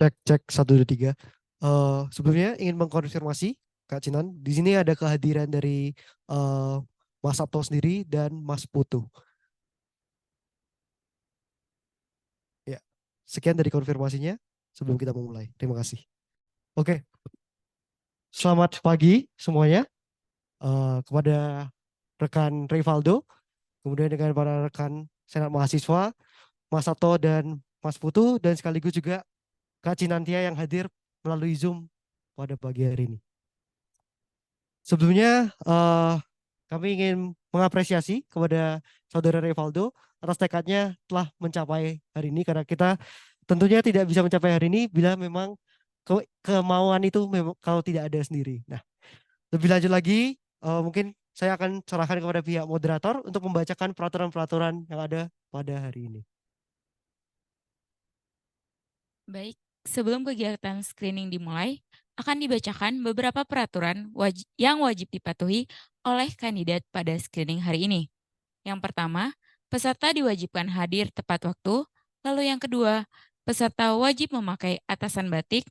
Cek, cek, satu, dua, tiga. Sebelumnya ingin mengkonfirmasi, Kak Cinan, di sini ada kehadiran dari eh, Mas Sabto sendiri dan Mas Putu. Ya, sekian dari konfirmasinya sebelum kita memulai. Terima kasih. Oke, selamat pagi semuanya. Kepada rekan Rivaldo, kemudian dengan para rekan Senat Mahasiswa, Mas Sabto dan Mas Putu, dan sekaligus juga Kak Cinantia yang hadir melalui Zoom pada pagi hari ini. Sebelumnya kami ingin mengapresiasi kepada saudara Rivaldo atas tekadnya telah mencapai hari ini karena kita tentunya tidak bisa mencapai hari ini bila memang kemauan itu memang kalau tidak ada sendiri. Nah, lebih lanjut lagi mungkin saya akan serahkan kepada pihak moderator untuk membacakan peraturan-peraturan yang ada pada hari ini. Baik, sebelum kegiatan screening dimulai, akan dibacakan beberapa peraturan yang wajib dipatuhi oleh kandidat pada screening hari ini. Yang pertama, peserta diwajibkan hadir tepat waktu. Lalu yang kedua, peserta wajib memakai atasan batik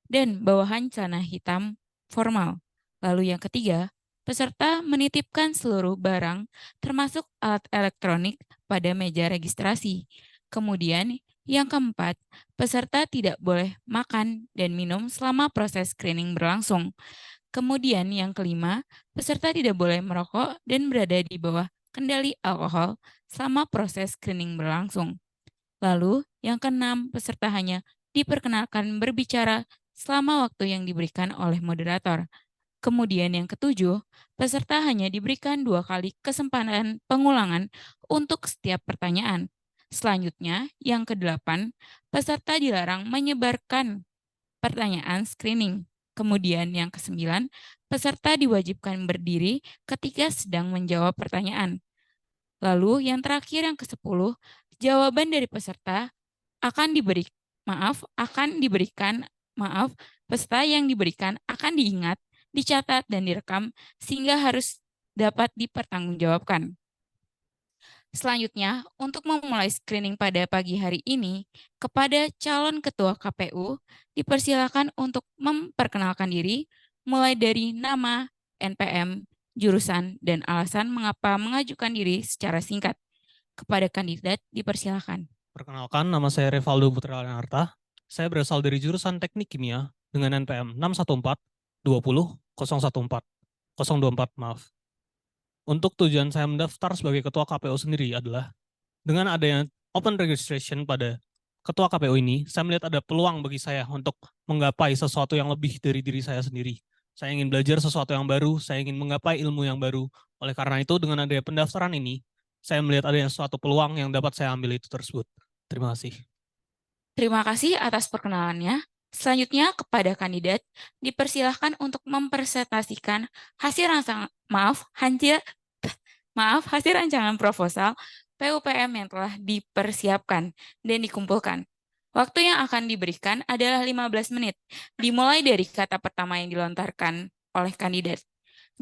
dan bawahan celana hitam formal. Lalu yang ketiga, peserta menitipkan seluruh barang termasuk alat elektronik pada meja registrasi. Kemudian yang keempat, peserta tidak boleh makan dan minum selama proses screening berlangsung. Kemudian yang kelima, peserta tidak boleh merokok dan berada di bawah kendali alkohol selama proses screening berlangsung. Lalu yang keenam, peserta hanya diperkenalkan berbicara selama waktu yang diberikan oleh moderator. Kemudian yang ketujuh, peserta hanya diberikan 2 kali kesempatan pengulangan untuk setiap pertanyaan. Selanjutnya, yang kedelapan, peserta dilarang menyebarkan pertanyaan screening. Kemudian yang kesembilan, peserta diwajibkan berdiri ketika sedang menjawab pertanyaan. Lalu yang terakhir yang ke-10, jawaban dari peserta akan diberikan, peserta yang diberikan akan diingat, dicatat dan direkam sehingga harus dapat dipertanggungjawabkan. Selanjutnya, untuk memulai screening pada pagi hari ini, kepada calon ketua KPU dipersilakan untuk memperkenalkan diri, mulai dari nama, NPM, jurusan, dan alasan mengapa mengajukan diri secara singkat. Kepada kandidat dipersilakan. Perkenalkan, nama saya Rivaldo Putra Lenarta. Saya berasal dari jurusan Teknik Kimia dengan NPM 614 20 014 024, maaf. Untuk tujuan saya mendaftar sebagai ketua KPU sendiri adalah dengan adanya open registration pada ketua KPU ini, saya melihat ada peluang bagi saya untuk menggapai sesuatu yang lebih dari diri saya sendiri. Saya ingin belajar sesuatu yang baru, saya ingin menggapai ilmu yang baru. Oleh karena itu, dengan adanya pendaftaran ini, saya melihat adanya suatu peluang yang dapat saya ambil itu tersebut. Terima kasih. Terima kasih atas perkenalannya. Selanjutnya kepada kandidat dipersilahkan untuk mempresentasikan hasil hasil rancangan proposal PUPM yang telah dipersiapkan dan dikumpulkan. Waktu yang akan diberikan adalah 15 menit, dimulai dari kata pertama yang dilontarkan oleh kandidat.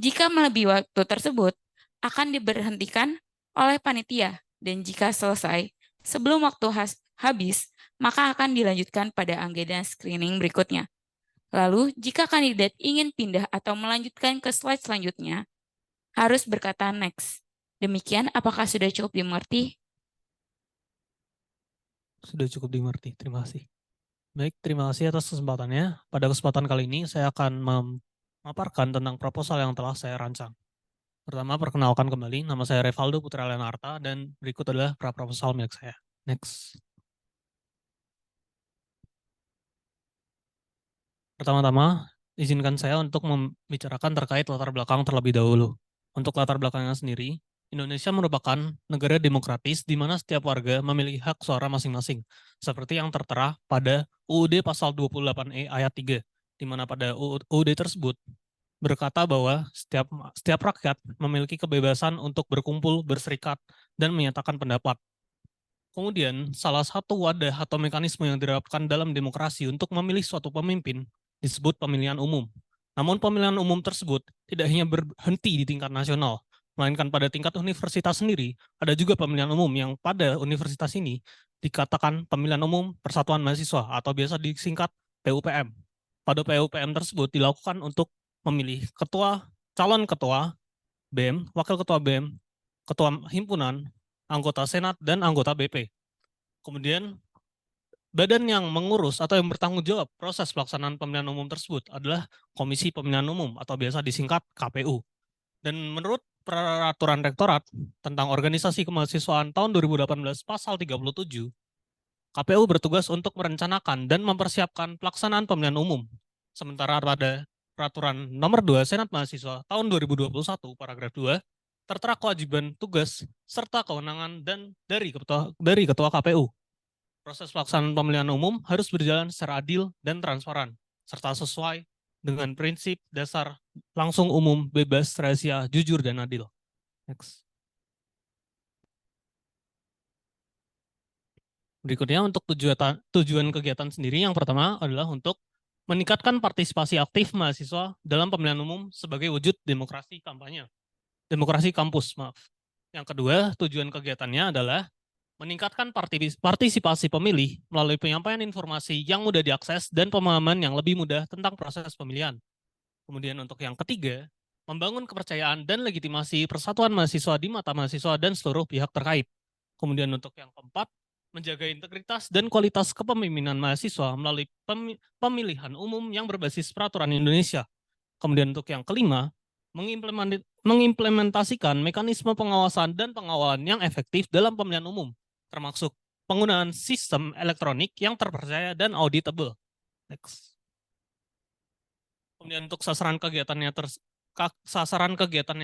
Jika melebihi waktu tersebut, akan diberhentikan oleh panitia, dan jika selesai sebelum waktu habis, maka akan dilanjutkan pada agenda screening berikutnya. Lalu, jika kandidat ingin pindah atau melanjutkan ke slide selanjutnya, harus berkata next. Demikian, apakah sudah cukup dimengerti? Sudah cukup dimengerti, terima kasih. Baik, terima kasih atas kesempatannya. Pada kesempatan kali ini, saya akan memaparkan tentang proposal yang telah saya rancang. Pertama, perkenalkan kembali, nama saya Rivaldo Putra Lenarta, dan berikut adalah proposal milik saya. Next. Pertama-tama, izinkan saya untuk membicarakan terkait latar belakang terlebih dahulu. Untuk latar belakangnya sendiri, Indonesia merupakan negara demokratis di mana setiap warga memiliki hak suara masing-masing, seperti yang tertera pada UUD pasal 28E ayat 3, di mana pada UUD tersebut berkata bahwa setiap rakyat memiliki kebebasan untuk berkumpul, berserikat, dan menyatakan pendapat. Kemudian, salah satu wadah atau mekanisme yang diterapkan dalam demokrasi untuk memilih suatu pemimpin disebut pemilihan umum. Namun pemilihan umum tersebut tidak hanya berhenti di tingkat nasional, melainkan pada tingkat universitas sendiri, ada juga pemilihan umum yang pada universitas ini dikatakan pemilihan umum Persatuan Mahasiswa atau biasa disingkat PUPM. Pada PUPM tersebut dilakukan untuk memilih calon ketua BEM, wakil ketua BEM, ketua himpunan, anggota Senat, dan anggota BP. Kemudian badan yang mengurus atau yang bertanggung jawab proses pelaksanaan pemilihan umum tersebut adalah Komisi Pemilihan Umum atau biasa disingkat KPU. Dan menurut Peraturan Rektorat tentang Organisasi Kemahasiswaan tahun 2018 pasal 37, KPU bertugas untuk merencanakan dan mempersiapkan pelaksanaan pemilihan umum. Sementara pada Peraturan Nomor 2 Senat Mahasiswa tahun 2021 paragraf 2 tertera kewajiban tugas serta kewenangan dan dari ketua KPU. Proses pelaksanaan pemilihan umum harus berjalan secara adil dan transparan, serta sesuai dengan prinsip dasar langsung umum, bebas, rahasia, jujur, dan adil. Next. Berikutnya untuk tujuan kegiatan sendiri, yang pertama adalah untuk meningkatkan partisipasi aktif mahasiswa dalam pemilihan umum sebagai wujud demokrasi kampus, maaf. Yang kedua, tujuan kegiatannya adalah meningkatkan partisipasi pemilih melalui penyampaian informasi yang mudah diakses dan pemahaman yang lebih mudah tentang proses pemilihan. Kemudian untuk yang ketiga, membangun kepercayaan dan legitimasi persatuan mahasiswa di mata mahasiswa dan seluruh pihak terkait. Kemudian untuk yang keempat, menjaga integritas dan kualitas kepemimpinan mahasiswa melalui pemilihan umum yang berbasis peraturan Indonesia. Kemudian untuk yang kelima, mengimplementasikan mekanisme pengawasan dan pengawalan yang efektif dalam pemilihan umum, termasuk penggunaan sistem elektronik yang terpercaya dan auditable. Next. Kemudian untuk sasaran kegiatannya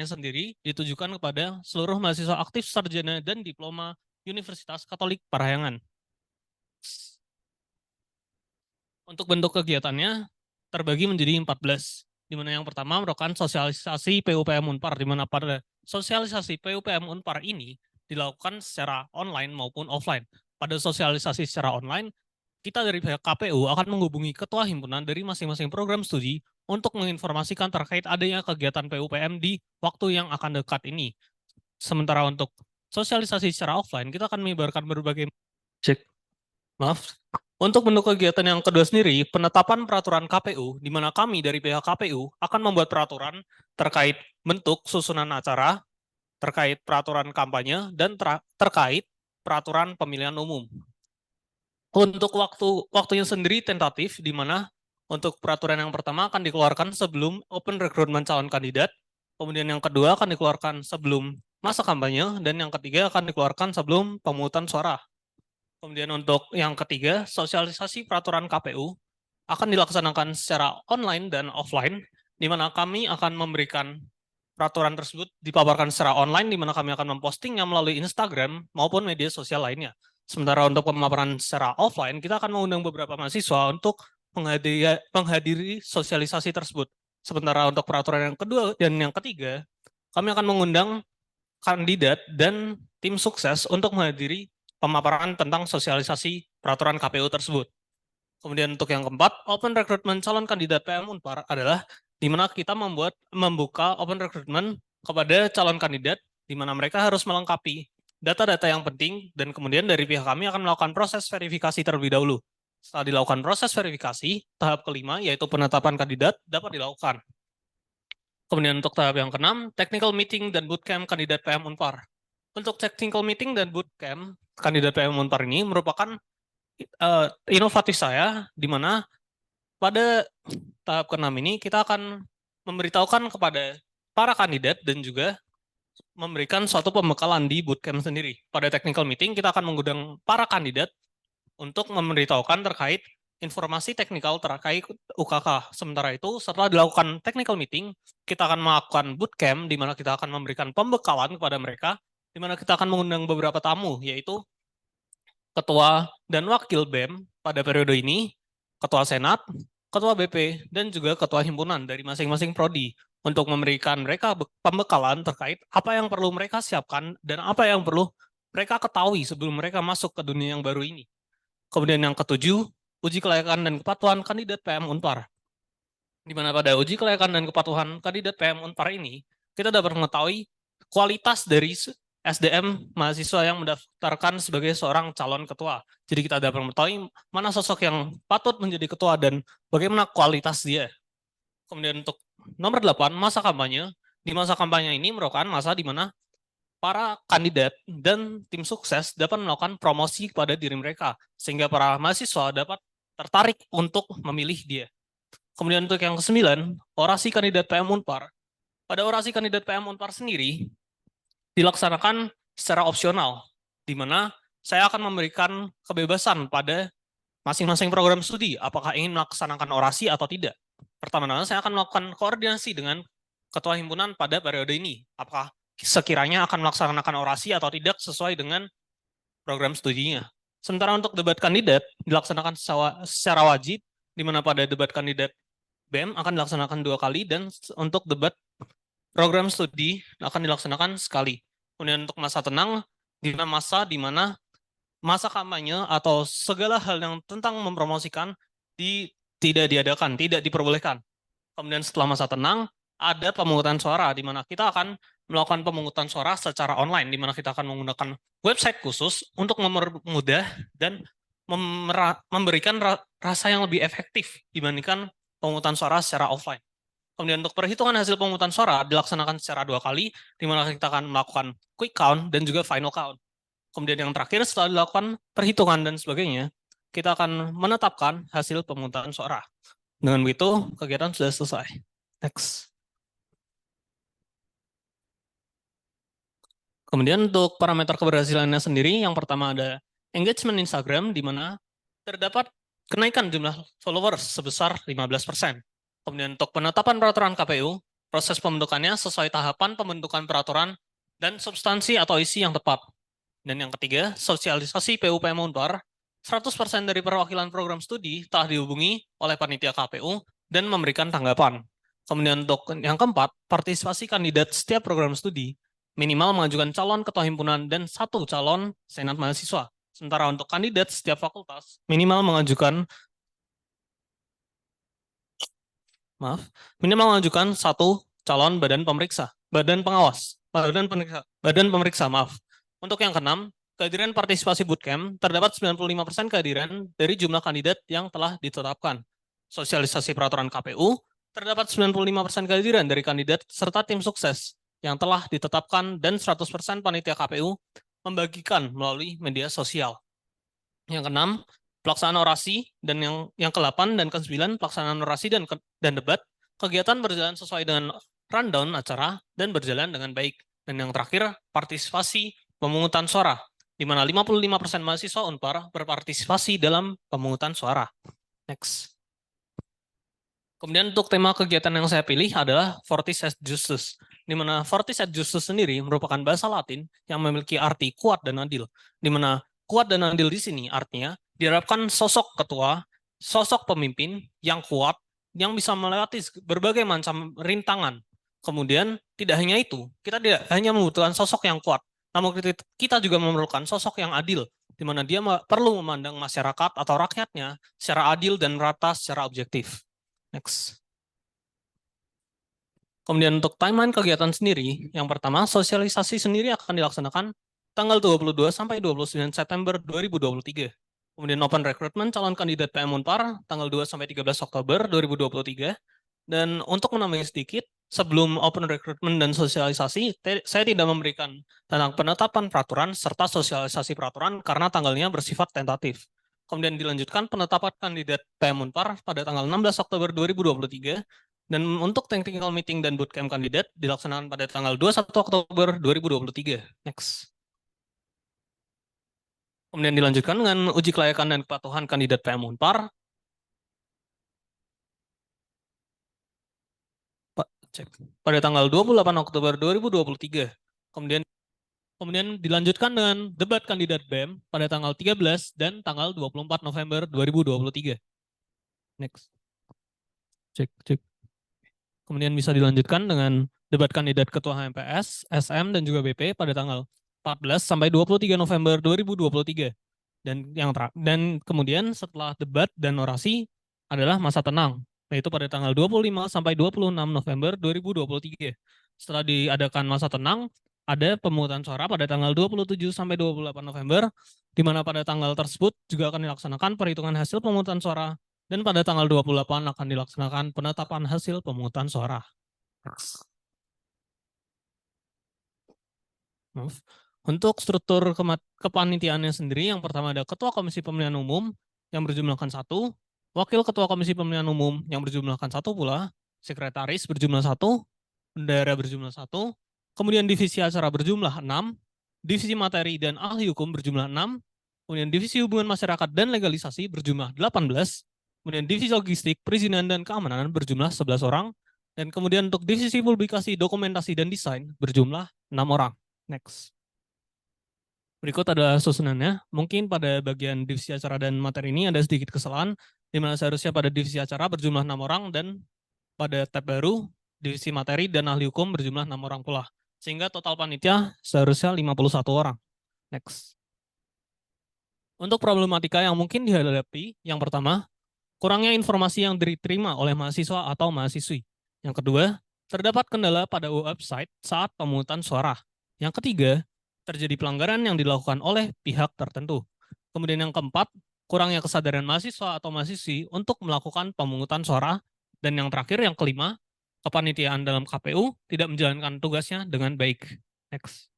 sendiri ditujukan kepada seluruh mahasiswa aktif sarjana dan diploma Universitas Katolik Parahyangan. Untuk bentuk kegiatannya terbagi menjadi 14, di mana yang pertama merupakan sosialisasi PUPM Unpar, di mana pada sosialisasi PUPM Unpar ini dilakukan secara online maupun offline. Pada sosialisasi secara online, kita dari pihak KPU akan menghubungi ketua himpunan dari masing-masing program studi untuk menginformasikan terkait adanya kegiatan PUPM di waktu yang akan dekat ini. Sementara untuk sosialisasi secara offline, kita akan menyebarkan berbagai Untuk bentuk kegiatan yang kedua sendiri, penetapan peraturan KPU, di mana kami dari pihak KPU akan membuat peraturan terkait bentuk susunan acara, terkait peraturan kampanye, dan terkait peraturan pemilihan umum. Untuk waktunya sendiri tentatif, di mana untuk peraturan yang pertama akan dikeluarkan sebelum open recruitment calon kandidat, kemudian yang kedua akan dikeluarkan sebelum masa kampanye, dan yang ketiga akan dikeluarkan sebelum pemungutan suara. Kemudian untuk yang ketiga, sosialisasi peraturan KPU akan dilaksanakan secara online dan offline, di mana kami akan memberikan peraturan tersebut dipaparkan secara online, di mana kami akan mempostingnya melalui Instagram maupun media sosial lainnya. Sementara untuk pemaparan secara offline, kita akan mengundang beberapa mahasiswa untuk menghadiri sosialisasi tersebut. Sementara untuk peraturan yang kedua dan yang ketiga, kami akan mengundang kandidat dan tim sukses untuk menghadiri pemaparan tentang sosialisasi peraturan KPU tersebut. Kemudian untuk yang keempat, open recruitment calon kandidat PM Unpar adalah di mana kita membuka open recruitment kepada calon kandidat, di mana mereka harus melengkapi data-data yang penting, dan kemudian dari pihak kami akan melakukan proses verifikasi terlebih dahulu. Setelah dilakukan proses verifikasi, tahap kelima, yaitu penetapan kandidat, dapat dilakukan. Kemudian untuk tahap yang keenam, technical meeting dan bootcamp kandidat PM Unpar. Untuk technical meeting dan bootcamp kandidat PM Unpar ini merupakan inovatif saya, di mana pada tahap ke-6 ini kita akan memberitahukan kepada para kandidat dan juga memberikan suatu pembekalan di bootcamp sendiri. Pada technical meeting kita akan mengundang para kandidat untuk memberitahukan terkait informasi teknikal terkait UKK. Sementara itu, setelah dilakukan technical meeting, kita akan melakukan bootcamp, di mana kita akan memberikan pembekalan kepada mereka, di mana kita akan mengundang beberapa tamu, yaitu ketua dan wakil BEM pada periode ini, ketua Senat, ketua BP, dan juga ketua himpunan dari masing-masing prodi untuk memberikan mereka pembekalan terkait apa yang perlu mereka siapkan dan apa yang perlu mereka ketahui sebelum mereka masuk ke dunia yang baru ini. Kemudian yang ketujuh, uji kelayakan dan kepatuhan kandidat PM Unpar. Di mana pada uji kelayakan dan kepatuhan kandidat PM Unpar ini, kita dapat mengetahui kualitas dari SDM mahasiswa yang mendaftarkan sebagai seorang calon ketua. Jadi kita dapat mengetahui mana sosok yang patut menjadi ketua dan bagaimana kualitas dia. Kemudian untuk nomor 8, masa kampanye. Di masa kampanye ini merupakan masa di mana para kandidat dan tim sukses dapat melakukan promosi kepada diri mereka, sehingga para mahasiswa dapat tertarik untuk memilih dia. Kemudian untuk yang ke-9, orasi kandidat PM Unpar. Pada orasi kandidat PM Unpar sendiri, dilaksanakan secara opsional, di mana saya akan memberikan kebebasan pada masing-masing program studi, apakah ingin melaksanakan orasi atau tidak. Pertama-tama saya akan melakukan koordinasi dengan ketua himpunan pada periode ini, apakah sekiranya akan melaksanakan orasi atau tidak sesuai dengan program studinya. Sementara untuk debat kandidat dilaksanakan secara wajib, di mana pada debat kandidat BEM akan dilaksanakan 2 kali, dan untuk debat program studi akan dilaksanakan sekali. Kemudian untuk masa tenang, di mana masa kampanye atau segala hal yang tentang mempromosikan tidak diadakan, tidak diperbolehkan. Kemudian setelah masa tenang, ada pemungutan suara, di mana kita akan melakukan pemungutan suara secara online, di mana kita akan menggunakan website khusus untuk mempermudah dan memberikan rasa yang lebih efektif dibandingkan pemungutan suara secara offline. Kemudian untuk perhitungan hasil pemungutan suara dilaksanakan secara 2 kali, di mana kita akan melakukan quick count dan juga final count. Kemudian yang terakhir setelah dilakukan perhitungan dan sebagainya, kita akan menetapkan hasil pemungutan suara. Dengan begitu, kegiatan sudah selesai. Next. Kemudian untuk parameter keberhasilannya sendiri, yang pertama ada engagement Instagram, di mana terdapat kenaikan jumlah followers sebesar 15%. Kemudian untuk penetapan peraturan KPU, proses pembentukannya sesuai tahapan pembentukan peraturan dan substansi atau isi yang tepat. Dan yang ketiga, sosialisasi PUPM Unpar, 100% dari perwakilan program studi telah dihubungi oleh panitia KPU dan memberikan tanggapan. Kemudian untuk yang keempat, partisipasi kandidat setiap program studi, minimal mengajukan calon ketua himpunan dan 1 calon senat mahasiswa. Sementara untuk kandidat setiap fakultas, minimal mengajukan 1 calon badan pemeriksa, badan pemeriksa. Untuk yang keenam, kehadiran partisipasi bootcamp, terdapat 95% kehadiran dari jumlah kandidat yang telah ditetapkan. Sosialisasi peraturan KPU, terdapat 95% kehadiran dari kandidat serta tim sukses yang telah ditetapkan, dan 100% panitia KPU membagikan melalui media sosial. Yang keenam, pelaksanaan orasi, dan yang ke-8 dan ke-9 pelaksanaan orasi dan debat, kegiatan berjalan sesuai dengan rundown acara dan berjalan dengan baik. Dan yang terakhir, partisipasi pemungutan suara, di mana 55% mahasiswa Unpar berpartisipasi dalam pemungutan suara. Next. Kemudian untuk tema kegiatan yang saya pilih adalah Fortis et Justus, di mana Fortis et Justus sendiri merupakan bahasa Latin yang memiliki arti kuat dan adil, di mana kuat dan adil di sini artinya diharapkan sosok ketua, sosok pemimpin yang kuat, yang bisa melewati berbagai macam rintangan. Kemudian tidak hanya itu, kita tidak hanya membutuhkan sosok yang kuat, namun kita juga memerlukan sosok yang adil, di mana dia perlu memandang masyarakat atau rakyatnya secara adil dan merata secara objektif. Next. Kemudian untuk timeline kegiatan sendiri, yang pertama, sosialisasi sendiri akan dilaksanakan tanggal 22 sampai 29 September 2023. Kemudian open recruitment calon kandidat PM Unpar tanggal 2 sampai 13 Oktober 2023. Dan untuk menambahkan sedikit, sebelum open recruitment dan sosialisasi, saya tidak memberikan tentang penetapan peraturan serta sosialisasi peraturan karena tanggalnya bersifat tentatif. Kemudian dilanjutkan penetapan kandidat PM Unpar pada tanggal 16 Oktober 2023. Dan untuk technical meeting dan bootcamp kandidat dilaksanakan pada tanggal 21 Oktober 2023. Next. Kemudian dilanjutkan dengan uji kelayakan dan kepatuhan kandidat PM Unpar. Pada tanggal 28 Oktober 2023. Kemudian dilanjutkan dengan debat kandidat BEM pada tanggal 13 dan tanggal 24 November 2023. Next. Cek. Kemudian bisa dilanjutkan dengan debat kandidat ketua HMPS, SM, dan juga BP pada tanggal 14 sampai 23 November 2023. Dan kemudian setelah debat dan orasi adalah masa tenang, yaitu pada tanggal 25 sampai 26 November 2023. Setelah diadakan masa tenang, ada pemungutan suara pada tanggal 27 sampai 28 November, di mana pada tanggal tersebut juga akan dilaksanakan perhitungan hasil pemungutan suara, dan pada tanggal 28 akan dilaksanakan penetapan hasil pemungutan suara. Maaf. Untuk struktur kepanitiaannya sendiri, yang pertama ada Ketua Komisi Pemilihan Umum yang berjumlahkan 1, Wakil Ketua Komisi Pemilihan Umum yang berjumlahkan 1 pula, Sekretaris berjumlah 1, Bendahara berjumlah 1, kemudian Divisi Acara berjumlah 6, Divisi Materi dan Ahli Hukum berjumlah 6, kemudian Divisi Hubungan Masyarakat dan Legalisasi berjumlah 18, kemudian Divisi Logistik, Perizinan dan Keamanan berjumlah 11 orang, dan kemudian untuk Divisi Publikasi, Dokumentasi dan Desain berjumlah 6 orang. Next. Berikut adalah susunannya. Mungkin pada bagian divisi acara dan materi ini ada sedikit kesalahan, di mana seharusnya pada divisi acara berjumlah 6 orang, dan pada tab baru, divisi materi dan ahli hukum berjumlah 6 orang pula. Sehingga total panitia seharusnya 51 orang. Next. Untuk problematika yang mungkin dihadapi, yang pertama, kurangnya informasi yang diterima oleh mahasiswa atau mahasiswi. Yang kedua, terdapat kendala pada website saat pemungutan suara. Yang ketiga, terjadi pelanggaran yang dilakukan oleh pihak tertentu. Kemudian yang keempat, kurangnya kesadaran mahasiswa atau mahasiswi untuk melakukan pemungutan suara. Dan yang terakhir, yang kelima, kepanitiaan dalam KPU tidak menjalankan tugasnya dengan baik. Next.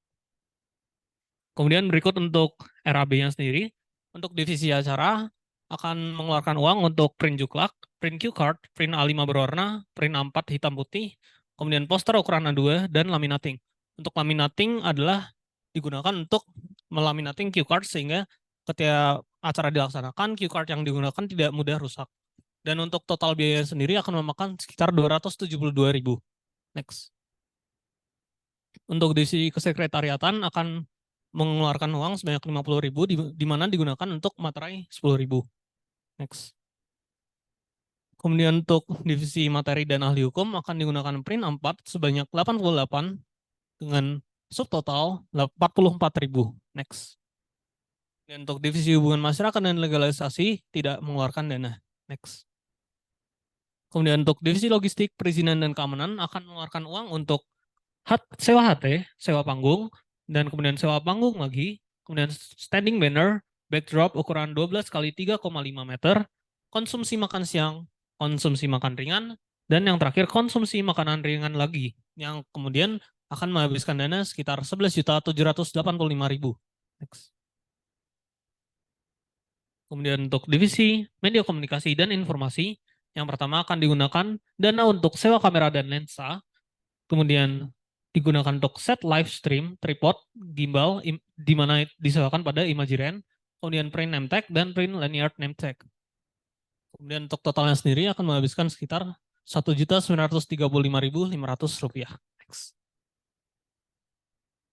Kemudian berikut untuk RAB-nya sendiri. Untuk divisi acara akan mengeluarkan uang untuk print juklak, print cue card, print A5 berwarna, print A4 hitam putih, kemudian poster ukuran A2, dan laminating. Untuk laminating adalah digunakan untuk melaminating cue card sehingga ketika acara dilaksanakan, cue card yang digunakan tidak mudah rusak. Dan untuk total biaya sendiri akan memakan sekitar 272.000. Next. Untuk divisi kesekretariatan akan mengeluarkan uang sebanyak 50.000 di mana digunakan untuk materai 10.000. Next. Kemudian untuk divisi materi dan ahli hukum akan digunakan print A4 sebanyak 88 dengan subtotal 44.000. Next. Dan untuk divisi hubungan masyarakat dan legalisasi tidak mengeluarkan dana. Next. Kemudian untuk divisi logistik, perizinan dan keamanan akan mengeluarkan uang untuk sewa HT, sewa panggung, dan kemudian sewa panggung lagi, kemudian standing banner, backdrop ukuran 12 kali 3,5 meter, konsumsi makan siang, konsumsi makan ringan, dan yang terakhir konsumsi makanan ringan lagi, yang kemudian akan menghabiskan dana sekitar 11.785.000. Next. Kemudian untuk divisi media komunikasi dan informasi, yang pertama akan digunakan dana untuk sewa kamera dan lensa, kemudian digunakan untuk set live stream, tripod, gimbal, di mana disewakan pada Imagiren, kemudian print name tag, dan print lanyard name tag. Kemudian untuk totalnya sendiri akan menghabiskan sekitar Rp1.935.500.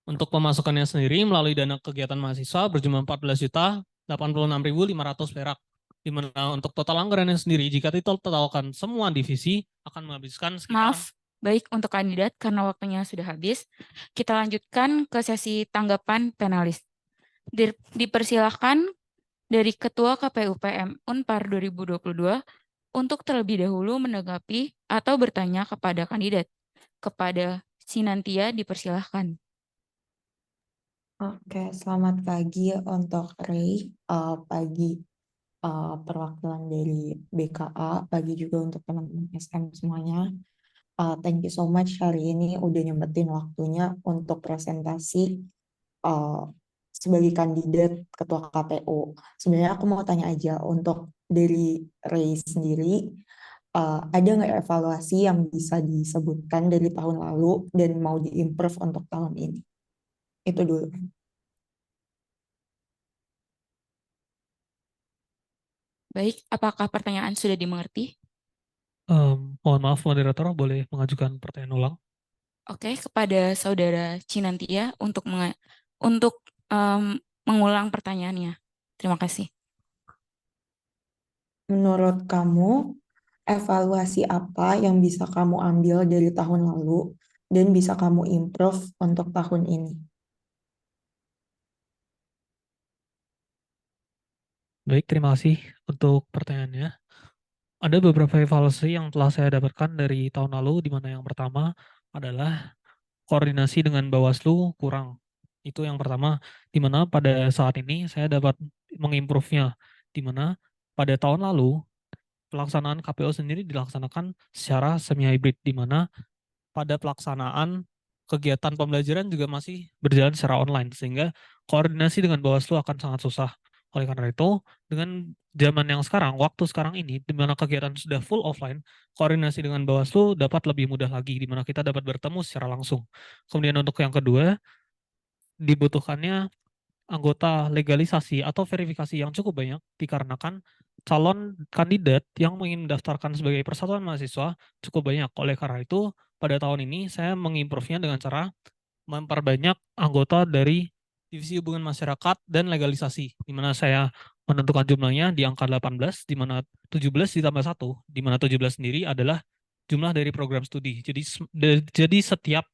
Untuk pemasukannya sendiri melalui dana kegiatan mahasiswa berjumlah 14.086.500 perak. Di mana untuk total anggarannya sendiri, jika ditotalkan semua divisi, akan menghabiskan sekitar... Maaf, baik untuk kandidat karena waktunya sudah habis. Kita lanjutkan ke sesi tanggapan panelis. Dipersilakan dari Ketua KPU PM Unpar 2022 untuk terlebih dahulu menanggapi atau bertanya kepada kandidat. Kepada Sinantia dipersilahkan. Oke, selamat pagi untuk Ray, pagi perwakilan dari BKA, pagi juga untuk teman-teman SM semuanya. Thank you so much hari ini udah nyempetin waktunya untuk presentasi sebagai kandidat Ketua KPU. Sebenarnya aku mau tanya aja untuk dari Ray sendiri, ada nggak evaluasi yang bisa disebutkan dari tahun lalu dan mau diimprove untuk tahun ini? Itu dulu. Baik, apakah pertanyaan sudah dimengerti? Mohon maaf, moderator, boleh mengajukan pertanyaan ulang? Oke, kepada Saudara Cinantia untuk mengulang pertanyaannya. Terima kasih. Menurut kamu, evaluasi apa yang bisa kamu ambil dari tahun lalu dan bisa kamu improve untuk tahun ini? Baik, terima kasih untuk pertanyaannya. Ada beberapa evaluasi yang telah saya dapatkan dari tahun lalu, di mana yang pertama adalah koordinasi dengan Bawaslu kurang. Itu yang pertama, di mana pada saat ini saya dapat mengimprove-nya, di mana pada tahun lalu pelaksanaan KPU sendiri dilaksanakan secara semi-hybrid, di mana pada pelaksanaan kegiatan pembelajaran juga masih berjalan secara online, sehingga koordinasi dengan Bawaslu akan sangat susah. Oleh karena itu, dengan zaman yang sekarang, waktu sekarang ini, di mana kegiatan sudah full offline, koordinasi dengan Bawaslu dapat lebih mudah lagi, di mana kita dapat bertemu secara langsung. Kemudian untuk yang kedua, dibutuhkannya anggota legalisasi atau verifikasi yang cukup banyak dikarenakan calon kandidat yang ingin mendaftarkan sebagai persatuan mahasiswa cukup banyak. Oleh karena itu, pada tahun ini saya mengimprove-nya dengan cara memperbanyak anggota dari Divisi Hubungan Masyarakat dan Legalisasi, di mana saya menentukan jumlahnya di angka 18, di mana 17 ditambah 1, di mana 17 sendiri adalah jumlah dari program studi. Jadi setiap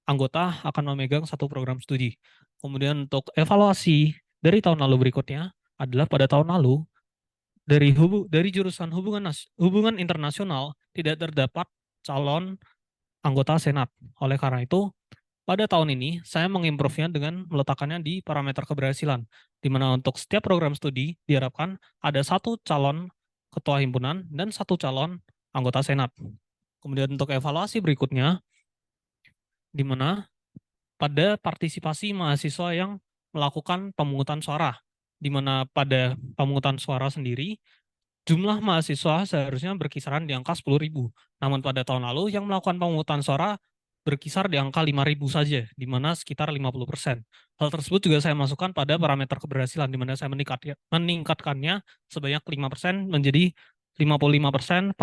anggota akan memegang satu program studi. Kemudian untuk evaluasi dari tahun lalu berikutnya adalah pada tahun lalu dari jurusan hubungan internasional tidak terdapat calon anggota Senat. Oleh karena itu, pada tahun ini saya mengimprove-nya dengan meletakkannya di parameter keberhasilan, di mana untuk setiap program studi diharapkan ada satu calon ketua himpunan dan satu calon anggota Senat. Kemudian untuk evaluasi berikutnya, di mana pada partisipasi mahasiswa yang melakukan pemungutan suara, di mana pada pemungutan suara sendiri, jumlah mahasiswa seharusnya berkisaran di angka 10.000. Namun pada tahun lalu yang melakukan pemungutan suara berkisar di angka 5.000 saja, di mana sekitar 50%. Hal tersebut juga saya masukkan pada parameter keberhasilan, di mana saya meningkatkannya sebanyak 5% menjadi 55%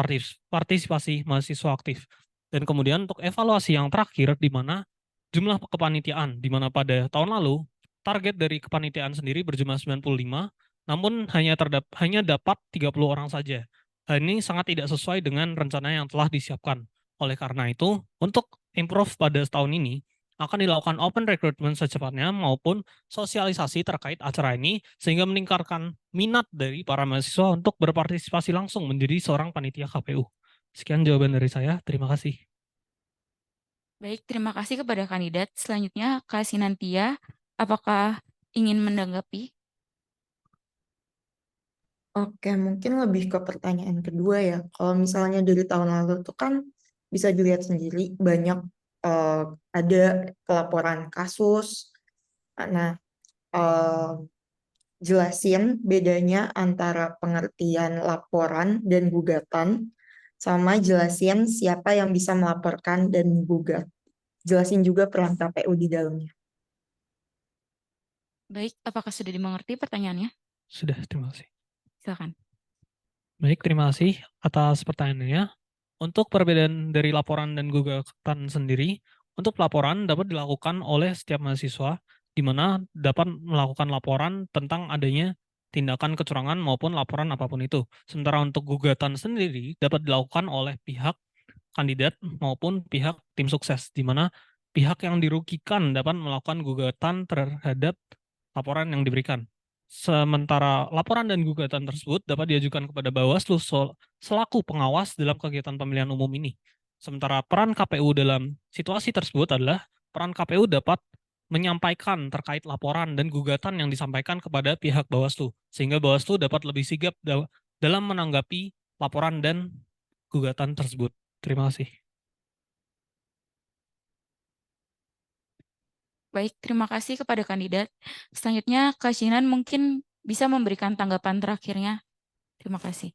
partisipasi mahasiswa aktif. Dan kemudian untuk evaluasi yang terakhir, di mana jumlah kepanitiaan, di mana pada tahun lalu target dari kepanitiaan sendiri berjumlah 95, namun hanya dapat 30 orang saja. Hal ini sangat tidak sesuai dengan rencana yang telah disiapkan. Oleh karena itu, untuk improve pada tahun ini, akan dilakukan open recruitment secepatnya maupun sosialisasi terkait acara ini sehingga meningkatkan minat dari para mahasiswa untuk berpartisipasi langsung menjadi seorang panitia KPU. Sekian jawaban dari saya. Terima kasih. Baik, terima kasih kepada kandidat. Selanjutnya, Kak Sinantia, apakah ingin menanggapi? Oke, mungkin lebih ke pertanyaan kedua ya. Kalau misalnya dari tahun lalu tuh kan bisa dilihat sendiri banyak ada kelaporan kasus. Nah, eh, jelasin bedanya antara pengertian laporan dan gugatan, sama jelasin siapa yang bisa melaporkan dan menggugat. Jelasin juga peran KPU di dalamnya. Baik, apakah sudah dimengerti pertanyaannya? Sudah, terima kasih. Silakan. Baik, terima kasih atas pertanyaannya. Untuk perbedaan dari laporan dan gugatan sendiri, untuk laporan dapat dilakukan oleh setiap mahasiswa, di mana dapat melakukan laporan tentang adanya tindakan kecurangan maupun laporan apapun itu. Sementara untuk gugatan sendiri dapat dilakukan oleh pihak kandidat maupun pihak tim sukses, di mana pihak yang dirugikan dapat melakukan gugatan terhadap laporan yang diberikan. Sementara laporan dan gugatan tersebut dapat diajukan kepada Bawaslu selaku pengawas dalam kegiatan pemilihan umum ini. Sementara peran KPU dalam situasi tersebut adalah peran KPU dapat menyampaikan terkait laporan dan gugatan yang disampaikan kepada pihak Bawaslu, sehingga Bawaslu dapat lebih sigap dalam menanggapi laporan dan gugatan tersebut. Terima kasih. Baik, terima kasih kepada kandidat. Selanjutnya, Kak Sinan mungkin bisa memberikan tanggapan terakhirnya. Terima kasih.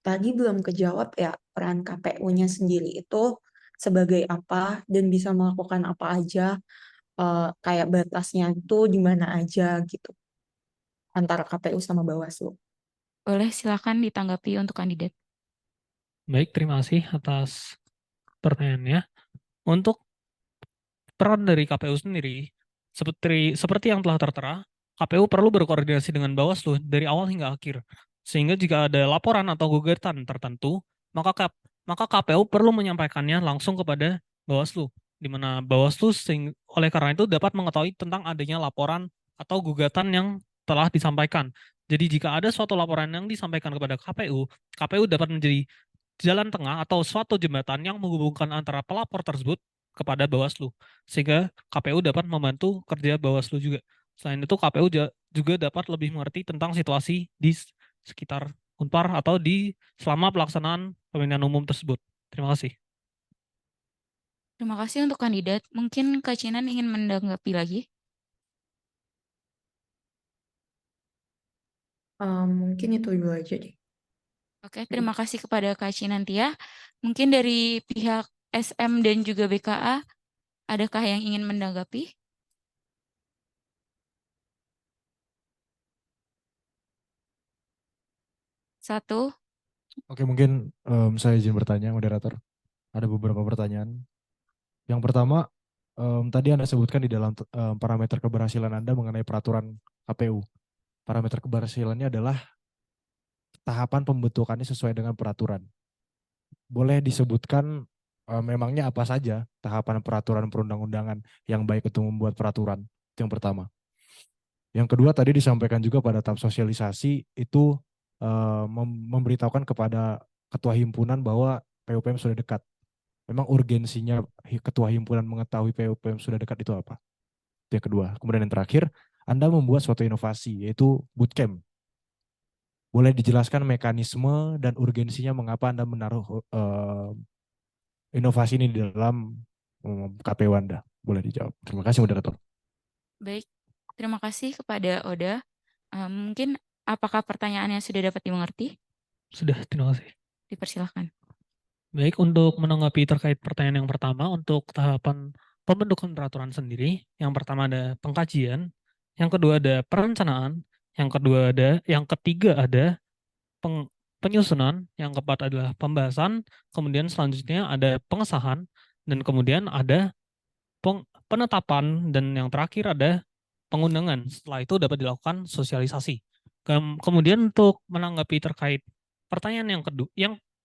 Tadi belum kejawab ya, peran KPU-nya sendiri itu sebagai apa dan bisa melakukan apa aja, kayak batasnya itu di mana aja gitu antara KPU sama Bawaslu. Boleh silakan ditanggapi untuk kandidat. Baik, terima kasih atas pertanyaannya. Untuk peran dari KPU sendiri, seperti yang telah tertera, KPU perlu berkoordinasi dengan Bawaslu dari awal hingga akhir. Sehingga jika ada laporan atau gugatan tertentu, maka KPU perlu menyampaikannya langsung kepada Bawaslu, di mana Bawaslu oleh karena itu dapat mengetahui tentang adanya laporan atau gugatan yang telah disampaikan. Jadi jika ada suatu laporan yang disampaikan kepada KPU, KPU dapat menjadi jalan tengah atau suatu jembatan yang menghubungkan antara pelapor tersebut kepada Bawaslu, sehingga KPU dapat membantu kerja Bawaslu juga. Selain itu, KPU juga dapat lebih mengerti tentang situasi di sekitar Unpar atau di selama pelaksanaan pemilihan umum tersebut. Terima kasih. Terima kasih untuk kandidat. Mungkin Kak Cinan ingin menanggapi lagi? Mungkin itu dulu aja deh. Oke, terima kasih kepada Kak Cinantia. Mungkin dari pihak SM dan juga BKA, adakah yang ingin menanggapi? Satu, Oke, mungkin saya izin bertanya, moderator. Ada beberapa pertanyaan. Yang pertama, tadi Anda sebutkan di dalam parameter keberhasilan Anda mengenai peraturan KPU. Parameter keberhasilannya adalah tahapan pembentukannya sesuai dengan peraturan. Boleh disebutkan memangnya apa saja tahapan peraturan perundang-undangan yang baik untuk membuat peraturan? Itu yang pertama. Yang kedua, tadi disampaikan juga pada tahap sosialisasi itu memberitahukan kepada ketua himpunan bahwa PUPM sudah dekat. Memang urgensinya ketua himpunan mengetahui PUPM sudah dekat itu apa? Itu yang kedua. Kemudian yang terakhir, Anda membuat suatu inovasi, yaitu bootcamp. Boleh dijelaskan mekanisme dan urgensinya mengapa Anda menaruh inovasi ini di dalam KPU Anda? Boleh dijawab. Terima kasih, moderator. baik. Terima kasih kepada Oda. Mungkin apakah pertanyaannya sudah dapat dimengerti? Sudah, terima kasih. Dipersilahkan. Baik, untuk menanggapi terkait pertanyaan yang pertama, untuk tahapan pembentukan peraturan sendiri, yang pertama ada pengkajian, yang kedua ada perencanaan, yang ketiga ada penyusunan, yang keempat adalah pembahasan, kemudian selanjutnya ada pengesahan, dan kemudian ada penetapan, dan yang terakhir ada pengundangan. Setelah itu dapat dilakukan sosialisasi. Kemudian untuk menanggapi terkait pertanyaan yang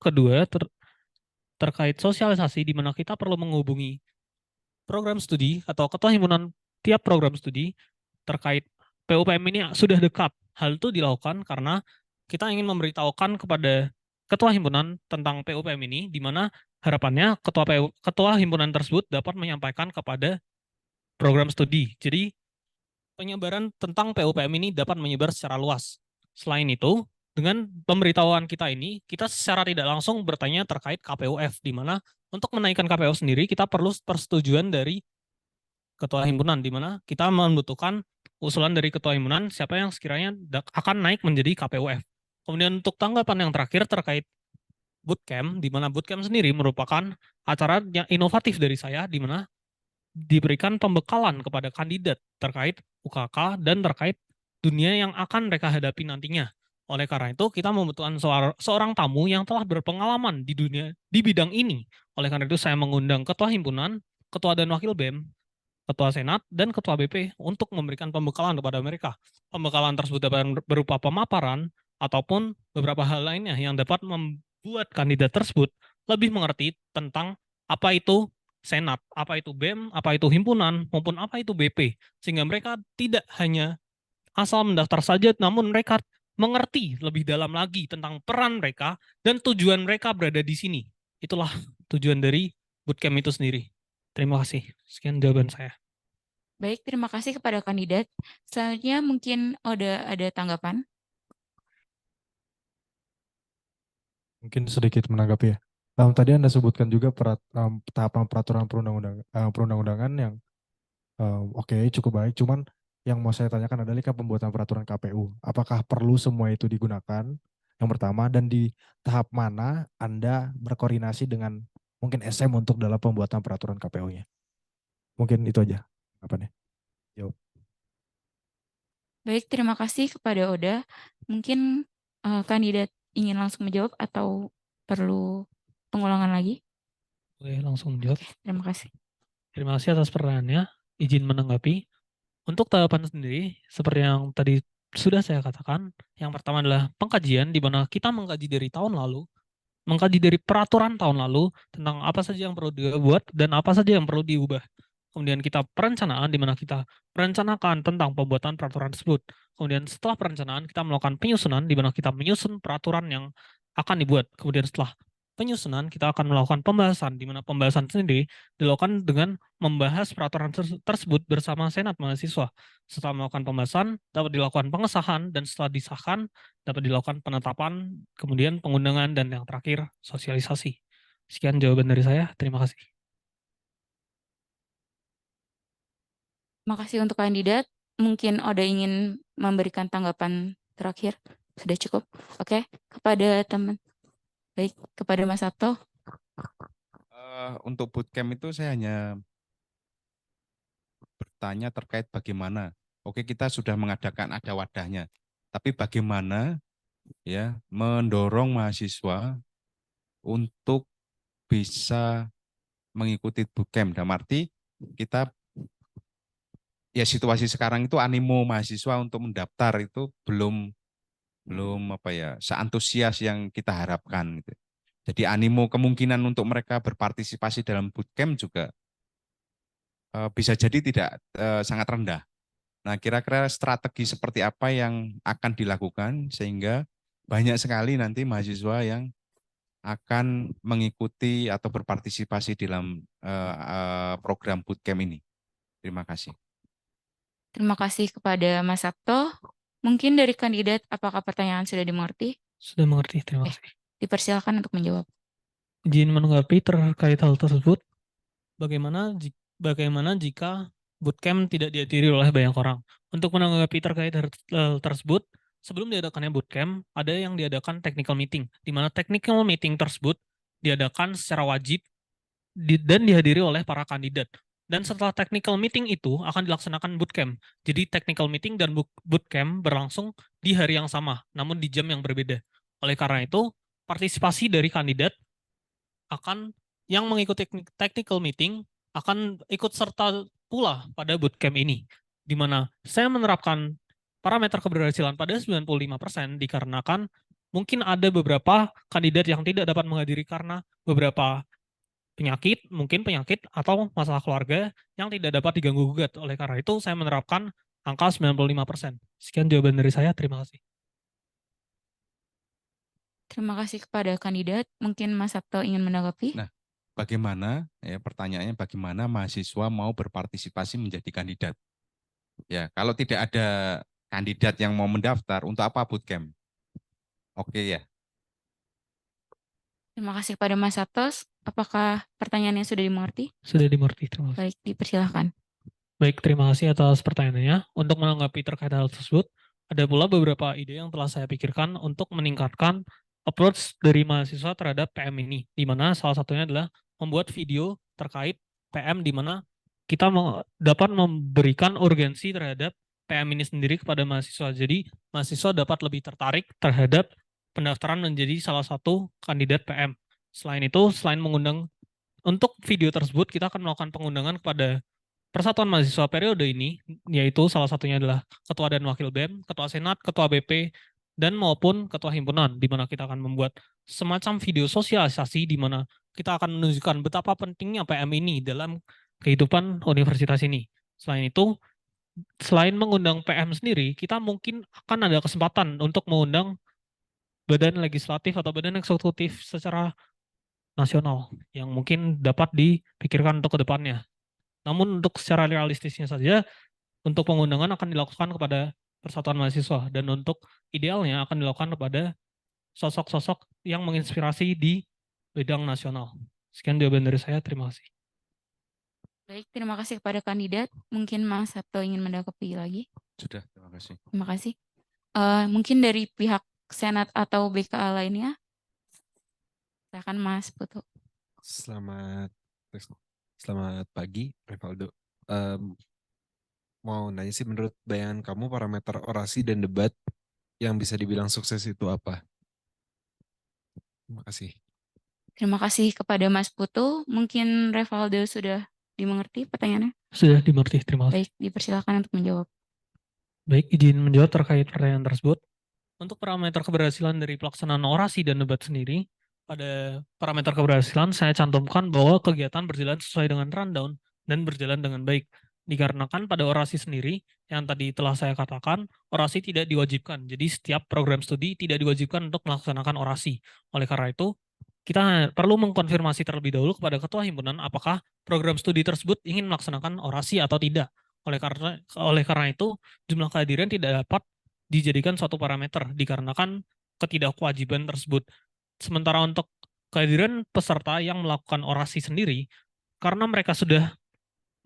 kedua terkait sosialisasi, di mana kita perlu menghubungi program studi atau ketua himpunan tiap program studi terkait PUPM ini sudah dekat. Hal itu dilakukan karena kita ingin memberitahukan kepada ketua himpunan tentang PUPM ini, di mana harapannya ketua himpunan tersebut dapat menyampaikan kepada program studi. Jadi penyebaran tentang PUPM ini dapat menyebar secara luas. Selain itu, dengan pemberitahuan kita ini, kita secara tidak langsung bertanya terkait KPUF, di mana untuk menaikkan KPU sendiri kita perlu persetujuan dari ketua himpunan, di mana kita membutuhkan usulan dari ketua himpunan siapa yang sekiranya akan naik menjadi KPUF. Kemudian untuk tanggapan yang terakhir terkait bootcamp, di mana bootcamp sendiri merupakan acara yang inovatif dari saya, di mana diberikan pembekalan kepada kandidat terkait UKK dan terkait dunia yang akan mereka hadapi nantinya. Oleh karena itu, kita membutuhkan seorang tamu yang telah berpengalaman di bidang ini. Oleh karena itu, saya mengundang ketua himpunan, ketua dan wakil BEM, ketua senat, dan ketua BP untuk memberikan pembekalan kepada mereka. Pembekalan tersebut dapat berupa pemaparan ataupun beberapa hal lainnya yang dapat membuat kandidat tersebut lebih mengerti tentang apa itu senat, apa itu BEM, apa itu himpunan, maupun apa itu BP. Sehingga mereka tidak hanya asal mendaftar saja, namun mereka mengerti lebih dalam lagi tentang peran mereka dan tujuan mereka berada di sini. Itulah tujuan dari bootcamp itu sendiri. Terima kasih. Sekian jawaban saya. Baik, terima kasih kepada kandidat. Selanjutnya mungkin ada tanggapan. Mungkin sedikit menanggapi ya. Tadi Anda sebutkan juga tahapan peraturan perundang-undangan yang oke, cukup baik. Cuman yang mau saya tanyakan adalah kan pembuatan peraturan KPU. Apakah perlu semua itu digunakan? Yang pertama, dan di tahap mana Anda berkoordinasi dengan mungkin SM untuk dalam pembuatan peraturan KPU-nya? Mungkin itu aja. Apanya? Jawab. Baik, terima kasih kepada Oda. Mungkin kandidat ingin langsung menjawab atau perlu pengulangan lagi? Boleh langsung menjawab. Terima kasih. Terima kasih atas pertanyaannya. Izin menanggapi. Untuk tahapan sendiri, seperti yang tadi sudah saya katakan, yang pertama adalah pengkajian, di mana kita mengkaji dari tahun lalu, mengkaji dari peraturan tahun lalu tentang apa saja yang perlu dibuat dan apa saja yang perlu diubah. Kemudian kita perencanaan, di mana kita merencanakan tentang pembuatan peraturan tersebut. Kemudian setelah perencanaan, kita melakukan penyusunan, di mana kita menyusun peraturan yang akan dibuat. Kemudian setelah penyusunan, kita akan melakukan pembahasan, di mana pembahasan sendiri dilakukan dengan membahas peraturan tersebut bersama Senat Mahasiswa. Setelah melakukan pembahasan, dapat dilakukan pengesahan, dan setelah disahkan, dapat dilakukan penetapan, kemudian pengundangan, dan yang terakhir, sosialisasi. Sekian jawaban dari saya, terima kasih. Terima kasih untuk kandidat. Mungkin Oda ingin memberikan tanggapan terakhir. Sudah cukup. Oke, kepada teman. Baik, kepada Mas Sabto. Untuk bootcamp itu saya hanya bertanya terkait bagaimana. Oke, kita sudah mengadakan ada wadahnya, tapi bagaimana ya mendorong mahasiswa untuk bisa mengikuti bootcamp. Dalam arti kita ya situasi sekarang itu animo mahasiswa untuk mendaftar itu belum apa ya seantusias yang kita harapkan gitu. Jadi animo kemungkinan untuk mereka berpartisipasi dalam bootcamp juga bisa jadi tidak sangat rendah. Nah, kira-kira strategi seperti apa yang akan dilakukan sehingga banyak sekali nanti mahasiswa yang akan mengikuti atau berpartisipasi dalam program bootcamp ini. Terima kasih. Terima kasih kepada Mas Sabto. Mungkin dari kandidat, apakah pertanyaan sudah dimengerti? Sudah mengerti, terima kasih. Dipersilakan untuk menjawab. Izin menanggapi terkait hal tersebut, bagaimana jika bootcamp tidak dihadiri oleh banyak orang? Untuk menanggapi terkait hal tersebut, sebelum diadakannya bootcamp, ada yang diadakan technical meeting, di mana technical meeting tersebut diadakan secara wajib dan dihadiri oleh para kandidat. Dan setelah technical meeting itu akan dilaksanakan bootcamp. Jadi technical meeting dan bootcamp berlangsung di hari yang sama, namun di jam yang berbeda. Oleh karena itu, partisipasi dari kandidat akan yang mengikuti technical meeting akan ikut serta pula pada bootcamp ini, di mana saya menerapkan parameter keberhasilan pada 95% dikarenakan mungkin ada beberapa kandidat yang tidak dapat menghadiri karena beberapa mungkin penyakit atau masalah keluarga yang tidak dapat diganggu-gugat. Oleh karena itu, saya menerapkan angka 95%. Sekian jawaban dari saya, terima kasih. Terima kasih kepada kandidat. Mungkin Mas Sabto ingin menanggapi? Nah, bagaimana, ya pertanyaannya bagaimana mahasiswa mau berpartisipasi menjadi kandidat? Ya, kalau tidak ada kandidat yang mau mendaftar, untuk apa bootcamp? Oke ya. Terima kasih kepada Mas Sabto. Apakah pertanyaannya sudah dimengerti? Sudah dimengerti, terima kasih. Baik, dipersilahkan. Baik, terima kasih atas pertanyaannya. Untuk menanggapi terkait hal tersebut, ada pula beberapa ide yang telah saya pikirkan untuk meningkatkan approach dari mahasiswa terhadap PM ini, di mana salah satunya adalah membuat video terkait PM, di mana kita dapat memberikan urgensi terhadap PM ini sendiri kepada mahasiswa. Jadi, mahasiswa dapat lebih tertarik terhadap pendaftaran menjadi salah satu kandidat PM. Selain itu, selain mengundang untuk video tersebut, kita akan melakukan pengundangan kepada Persatuan Mahasiswa periode ini, yaitu salah satunya adalah Ketua dan Wakil BEM, Ketua Senat, Ketua BP, dan maupun Ketua Himpunan, di mana kita akan membuat semacam video sosialisasi di mana kita akan menunjukkan betapa pentingnya PM ini dalam kehidupan universitas ini. Selain itu, selain mengundang PM sendiri, kita mungkin akan ada kesempatan untuk mengundang badan legislatif atau badan eksekutif secara nasional yang mungkin dapat dipikirkan untuk ke depannya. Namun untuk secara realistisnya saja, untuk pengundangan akan dilakukan kepada Persatuan Mahasiswa, dan untuk idealnya akan dilakukan kepada sosok-sosok yang menginspirasi di bidang nasional. Sekian jawaban dari saya, terima kasih. Baik, terima kasih kepada kandidat. Mungkin Mas Sabto ingin menanggapi lagi? Sudah, terima kasih. Terima kasih. Mungkin dari pihak Senat atau BKA lainnya? Silakan Mas Putu. Selamat pagi, Revaldo. Mau nanya sih, menurut bayangan kamu parameter orasi dan debat yang bisa dibilang sukses itu apa? Terima kasih. Terima kasih kepada Mas Putu. Mungkin Revaldo sudah dimengerti pertanyaannya? Sudah dimengerti, terima kasih. Baik, dipersilakan untuk menjawab. Baik, izin menjawab terkait pertanyaan tersebut. Untuk parameter keberhasilan dari pelaksanaan orasi dan debat sendiri, pada parameter keberhasilan saya cantumkan bahwa kegiatan berjalan sesuai dengan rundown dan berjalan dengan baik. Dikarenakan pada orasi sendiri, yang tadi telah saya katakan, orasi tidak diwajibkan. Jadi setiap program studi tidak diwajibkan untuk melaksanakan orasi. Oleh karena itu, kita perlu mengkonfirmasi terlebih dahulu kepada ketua himpunan apakah program studi tersebut ingin melaksanakan orasi atau tidak. Oleh karena itu, jumlah kehadiran tidak dapat dijadikan suatu parameter dikarenakan ketidakwajiban tersebut. Sementara untuk kehadiran peserta yang melakukan orasi sendiri, karena mereka sudah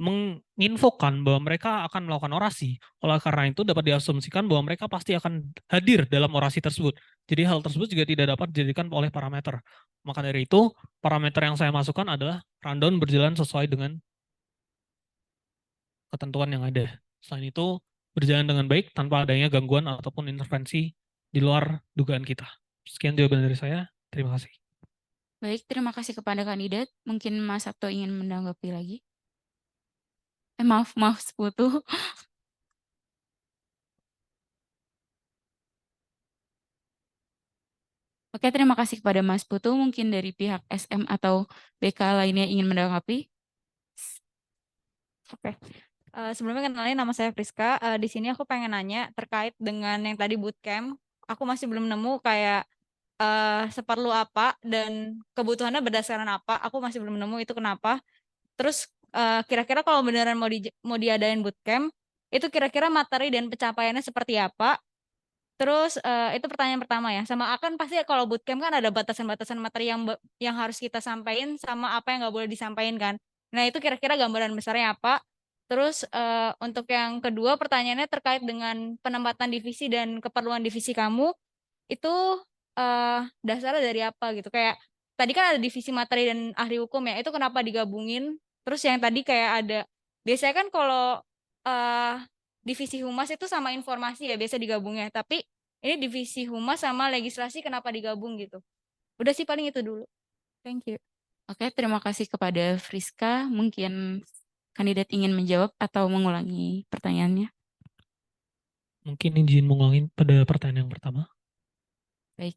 menginfokan bahwa mereka akan melakukan orasi. Oleh karena itu dapat diasumsikan bahwa mereka pasti akan hadir dalam orasi tersebut. Jadi hal tersebut juga tidak dapat dijadikan oleh parameter. Maka dari itu, parameter yang saya masukkan adalah rundown berjalan sesuai dengan ketentuan yang ada. Selain itu, berjalan dengan baik tanpa adanya gangguan ataupun intervensi di luar dugaan kita. Sekian jawaban dari saya. Terima kasih. Baik, terima kasih kepada kandidat. Mungkin Mas Sabto ingin menanggapi lagi. Maaf, Sekutu. Oke, terima kasih kepada Mas Putu. Mungkin dari pihak SM atau BK lainnya ingin menanggapi. Oke. Sebelumnya kenalin, nama saya Priska. Di sini aku pengen nanya terkait dengan yang tadi bootcamp. Aku masih belum nemu kayak seperlu apa dan kebutuhannya berdasarkan apa. Aku masih belum nemu itu kenapa. Terus kira-kira kalau beneran mau diadain bootcamp, itu kira-kira materi dan pencapaiannya seperti apa? Terus itu pertanyaan pertama ya. Sama akan pasti kalau bootcamp kan ada batasan-batasan materi yang harus kita sampaikan sama apa yang nggak boleh disampaikan kan. Nah itu kira-kira gambaran besarnya apa? Terus untuk yang kedua pertanyaannya terkait dengan penempatan divisi dan keperluan divisi kamu itu dasarnya dari apa gitu. Kayak tadi kan ada divisi materi dan ahli hukum ya. Itu kenapa digabungin? Terus yang tadi kayak ada biasanya kan kalau divisi humas itu sama informasi ya biasa digabungnya. Tapi ini divisi humas sama legislasi kenapa digabung gitu. Udah sih paling itu dulu. Thank you. Oke, terima kasih kepada Friska. Mungkin kandidat ingin menjawab atau mengulangi pertanyaannya. Mungkin izin mengulangi pada pertanyaan yang pertama. Baik.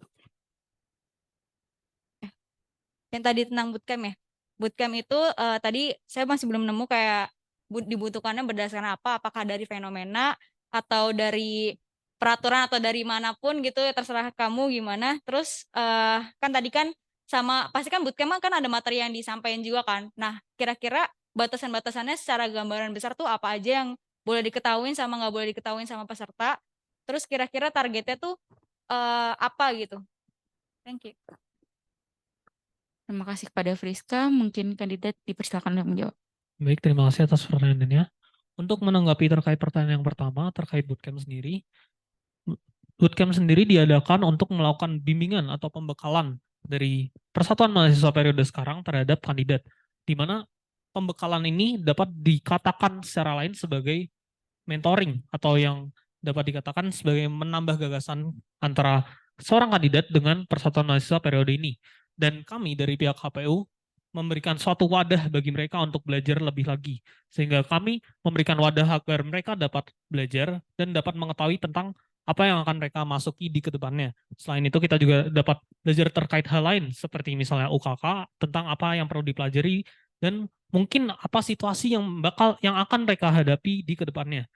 Yang tadi tentang bootcamp ya. Bootcamp itu tadi saya masih belum nemu kayak dibutuhkannya berdasarkan apa, apakah dari fenomena atau dari peraturan atau dari manapun gitu ya, terserah kamu gimana. Terus kan tadi kan sama pasti kan bootcamp kan ada materi yang disampaikan juga kan. Nah, kira-kira batasan-batasannya secara gambaran besar tuh apa aja yang boleh diketahui sama nggak boleh diketahui sama peserta. Terus kira-kira targetnya tuh apa gitu. Thank you. Terima kasih kepada Friska. Mungkin kandidat dipersilakan untuk menjawab. Baik, terima kasih atas pertanyaannya. Untuk menanggapi terkait pertanyaan yang pertama, terkait bootcamp sendiri, bootcamp sendiri diadakan untuk melakukan bimbingan atau pembekalan dari Persatuan Mahasiswa periode sekarang terhadap kandidat, di mana pembekalan ini dapat dikatakan secara lain sebagai mentoring atau yang dapat dikatakan sebagai menambah gagasan antara seorang kandidat dengan Persatuan Mahasiswa periode ini. Dan kami dari pihak KPU memberikan suatu wadah bagi mereka untuk belajar lebih lagi. Sehingga kami memberikan wadah agar mereka dapat belajar dan dapat mengetahui tentang apa yang akan mereka masuki di kedepannya. Selain itu kita juga dapat belajar terkait hal lain seperti misalnya UKK, tentang apa yang perlu dipelajari dan mungkin apa situasi yang akan mereka hadapi di kedepannya.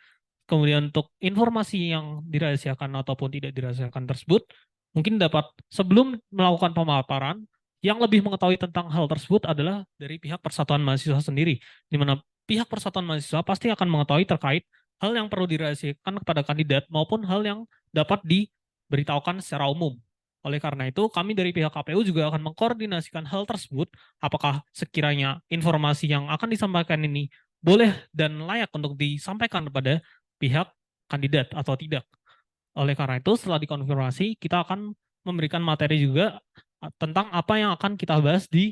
Kemudian untuk informasi yang dirahasiakan ataupun tidak dirahasiakan tersebut, mungkin dapat sebelum melakukan pemaparan, yang lebih mengetahui tentang hal tersebut adalah dari pihak Persatuan Mahasiswa sendiri, di mana pihak Persatuan Mahasiswa pasti akan mengetahui terkait hal yang perlu dirahasiakan kepada kandidat maupun hal yang dapat diberitahukan secara umum. Oleh karena itu, kami dari pihak KPU juga akan mengkoordinasikan hal tersebut, apakah sekiranya informasi yang akan disampaikan ini boleh dan layak untuk disampaikan kepada pihak kandidat atau tidak. Oleh karena itu, setelah dikonfirmasi, kita akan memberikan materi juga tentang apa yang akan kita bahas di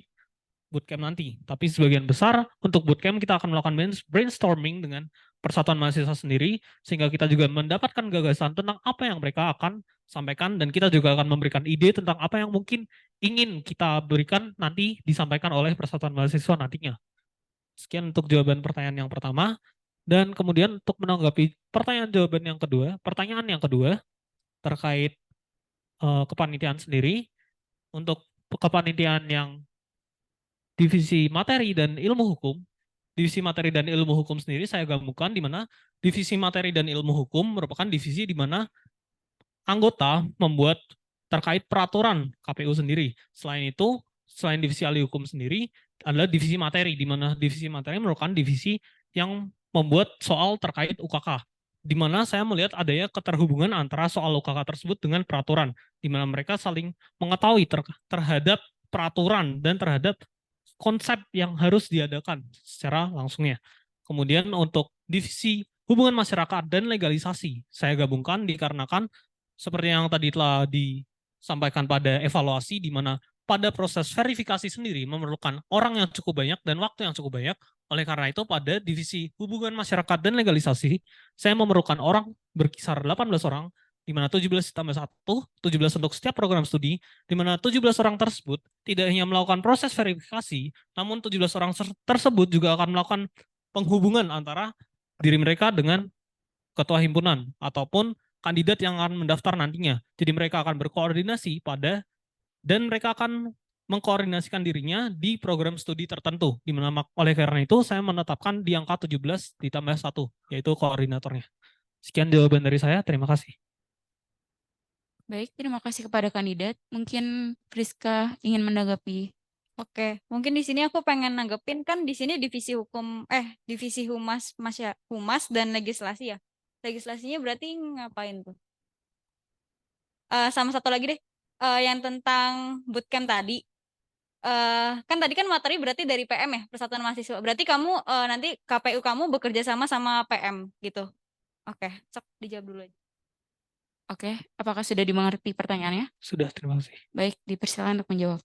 bootcamp nanti. Tapi sebagian besar untuk bootcamp kita akan melakukan brainstorming dengan Persatuan Mahasiswa sendiri, sehingga kita juga mendapatkan gagasan tentang apa yang mereka akan sampaikan, dan kita juga akan memberikan ide tentang apa yang mungkin ingin kita berikan nanti disampaikan oleh Persatuan Mahasiswa nantinya. Sekian untuk jawaban pertanyaan yang pertama. Dan kemudian untuk menanggapi pertanyaan yang kedua terkait kepanitiaan sendiri, untuk kepanitiaan yang divisi materi dan ilmu hukum, divisi materi dan ilmu hukum sendiri saya gabungkan, di mana divisi materi dan ilmu hukum merupakan divisi di mana anggota membuat terkait peraturan KPU sendiri. Selain itu, selain divisi ahli hukum sendiri adalah divisi materi, di mana divisi materi merupakan divisi yang membuat soal terkait UKK, di mana saya melihat adanya keterhubungan antara soal UKK tersebut dengan peraturan, di mana mereka saling mengetahui terhadap peraturan dan terhadap konsep yang harus diadakan secara langsungnya. Kemudian untuk divisi hubungan masyarakat dan legalisasi, saya gabungkan dikarenakan seperti yang tadi telah disampaikan pada evaluasi, di mana pada proses verifikasi sendiri memerlukan orang yang cukup banyak dan waktu yang cukup banyak. Oleh karena itu pada divisi hubungan masyarakat dan legalisasi, saya memerlukan orang berkisar 18 orang, di mana 17 tambah 1, 17 untuk setiap program studi, di mana 17 orang tersebut tidak hanya melakukan proses verifikasi, namun 17 orang tersebut juga akan melakukan penghubungan antara diri mereka dengan ketua himpunan ataupun kandidat yang akan mendaftar nantinya. Jadi mereka akan berkoordinasi dan mereka akan mengkoordinasikan dirinya di program studi tertentu. Di mana oleh karena itu saya menetapkan di angka 17 ditambah 1, yaitu koordinatornya. Sekian jawaban dari saya, terima kasih. Baik, terima kasih kepada kandidat. Mungkin Friska ingin menanggapi. Oke, mungkin di sini aku pengen nanggepin, kan di sini divisi humas dan legislasi ya. Legislasinya berarti ngapain tuh? Sama satu lagi deh, yang tentang bootcamp tadi. Kan tadi kan materi berarti dari PM ya, Persatuan Mahasiswa. Berarti kamu nanti KPU kamu bekerja sama PM gitu. Oke, sok dijawab dulu aja. Oke, apakah sudah dimengerti pertanyaannya? Sudah, terima kasih. Baik, dipersilakan untuk menjawab.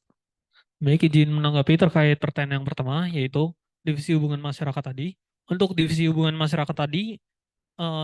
Baik, izin menanggapi terkait pertanyaan yang pertama, yaitu divisi hubungan masyarakat tadi. Untuk divisi hubungan masyarakat tadi,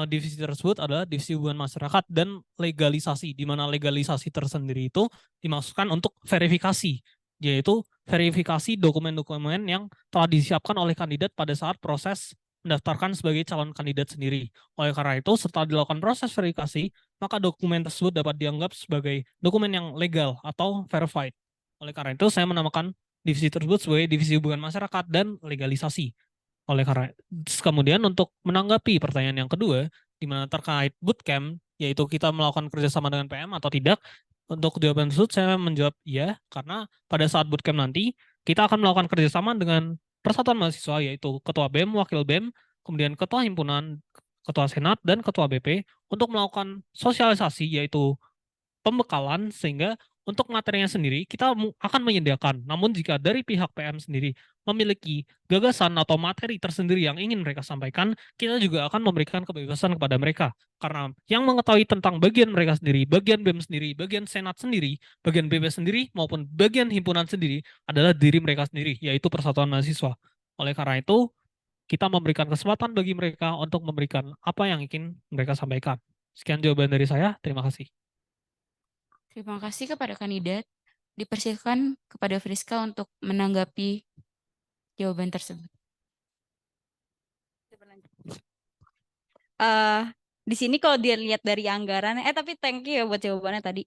divisi tersebut adalah divisi hubungan masyarakat dan legalisasi, di mana legalisasi tersendiri itu dimaksudkan untuk verifikasi, yaitu verifikasi dokumen-dokumen yang telah disiapkan oleh kandidat pada saat proses mendaftarkan sebagai calon kandidat sendiri. Oleh karena itu, setelah dilakukan proses verifikasi, maka dokumen tersebut dapat dianggap sebagai dokumen yang legal atau verified. Oleh karena itu, saya menamakan divisi tersebut sebagai divisi hubungan masyarakat dan legalisasi. Oleh karena kemudian untuk menanggapi pertanyaan yang kedua, di mana terkait bootcamp, yaitu kita melakukan kerjasama dengan PM atau tidak, untuk jawaban tersebut saya menjawab iya, karena pada saat bootcamp nanti, kita akan melakukan kerjasama dengan persatuan mahasiswa, yaitu ketua BEM, wakil BEM, kemudian ketua himpunan, ketua senat, dan ketua BP, untuk melakukan sosialisasi, yaitu pembekalan, sehingga untuk materinya sendiri kita akan menyediakan. Namun jika dari pihak PM sendiri memiliki gagasan atau materi tersendiri yang ingin mereka sampaikan, kita juga akan memberikan kebebasan kepada mereka. Karena yang mengetahui tentang bagian mereka sendiri, bagian BEM sendiri, bagian senat sendiri, bagian BP sendiri, maupun bagian himpunan sendiri adalah diri mereka sendiri, yaitu persatuan mahasiswa. Oleh karena itu, kita memberikan kesempatan bagi mereka untuk memberikan apa yang ingin mereka sampaikan. Sekian jawaban dari saya, terima kasih. Terima kasih kepada kandidat. Dipersilakan kepada Friska untuk menanggapi jawaban tersebut. Di sini kalau dia lihat dari anggaran, tapi thank you ya buat jawabannya tadi.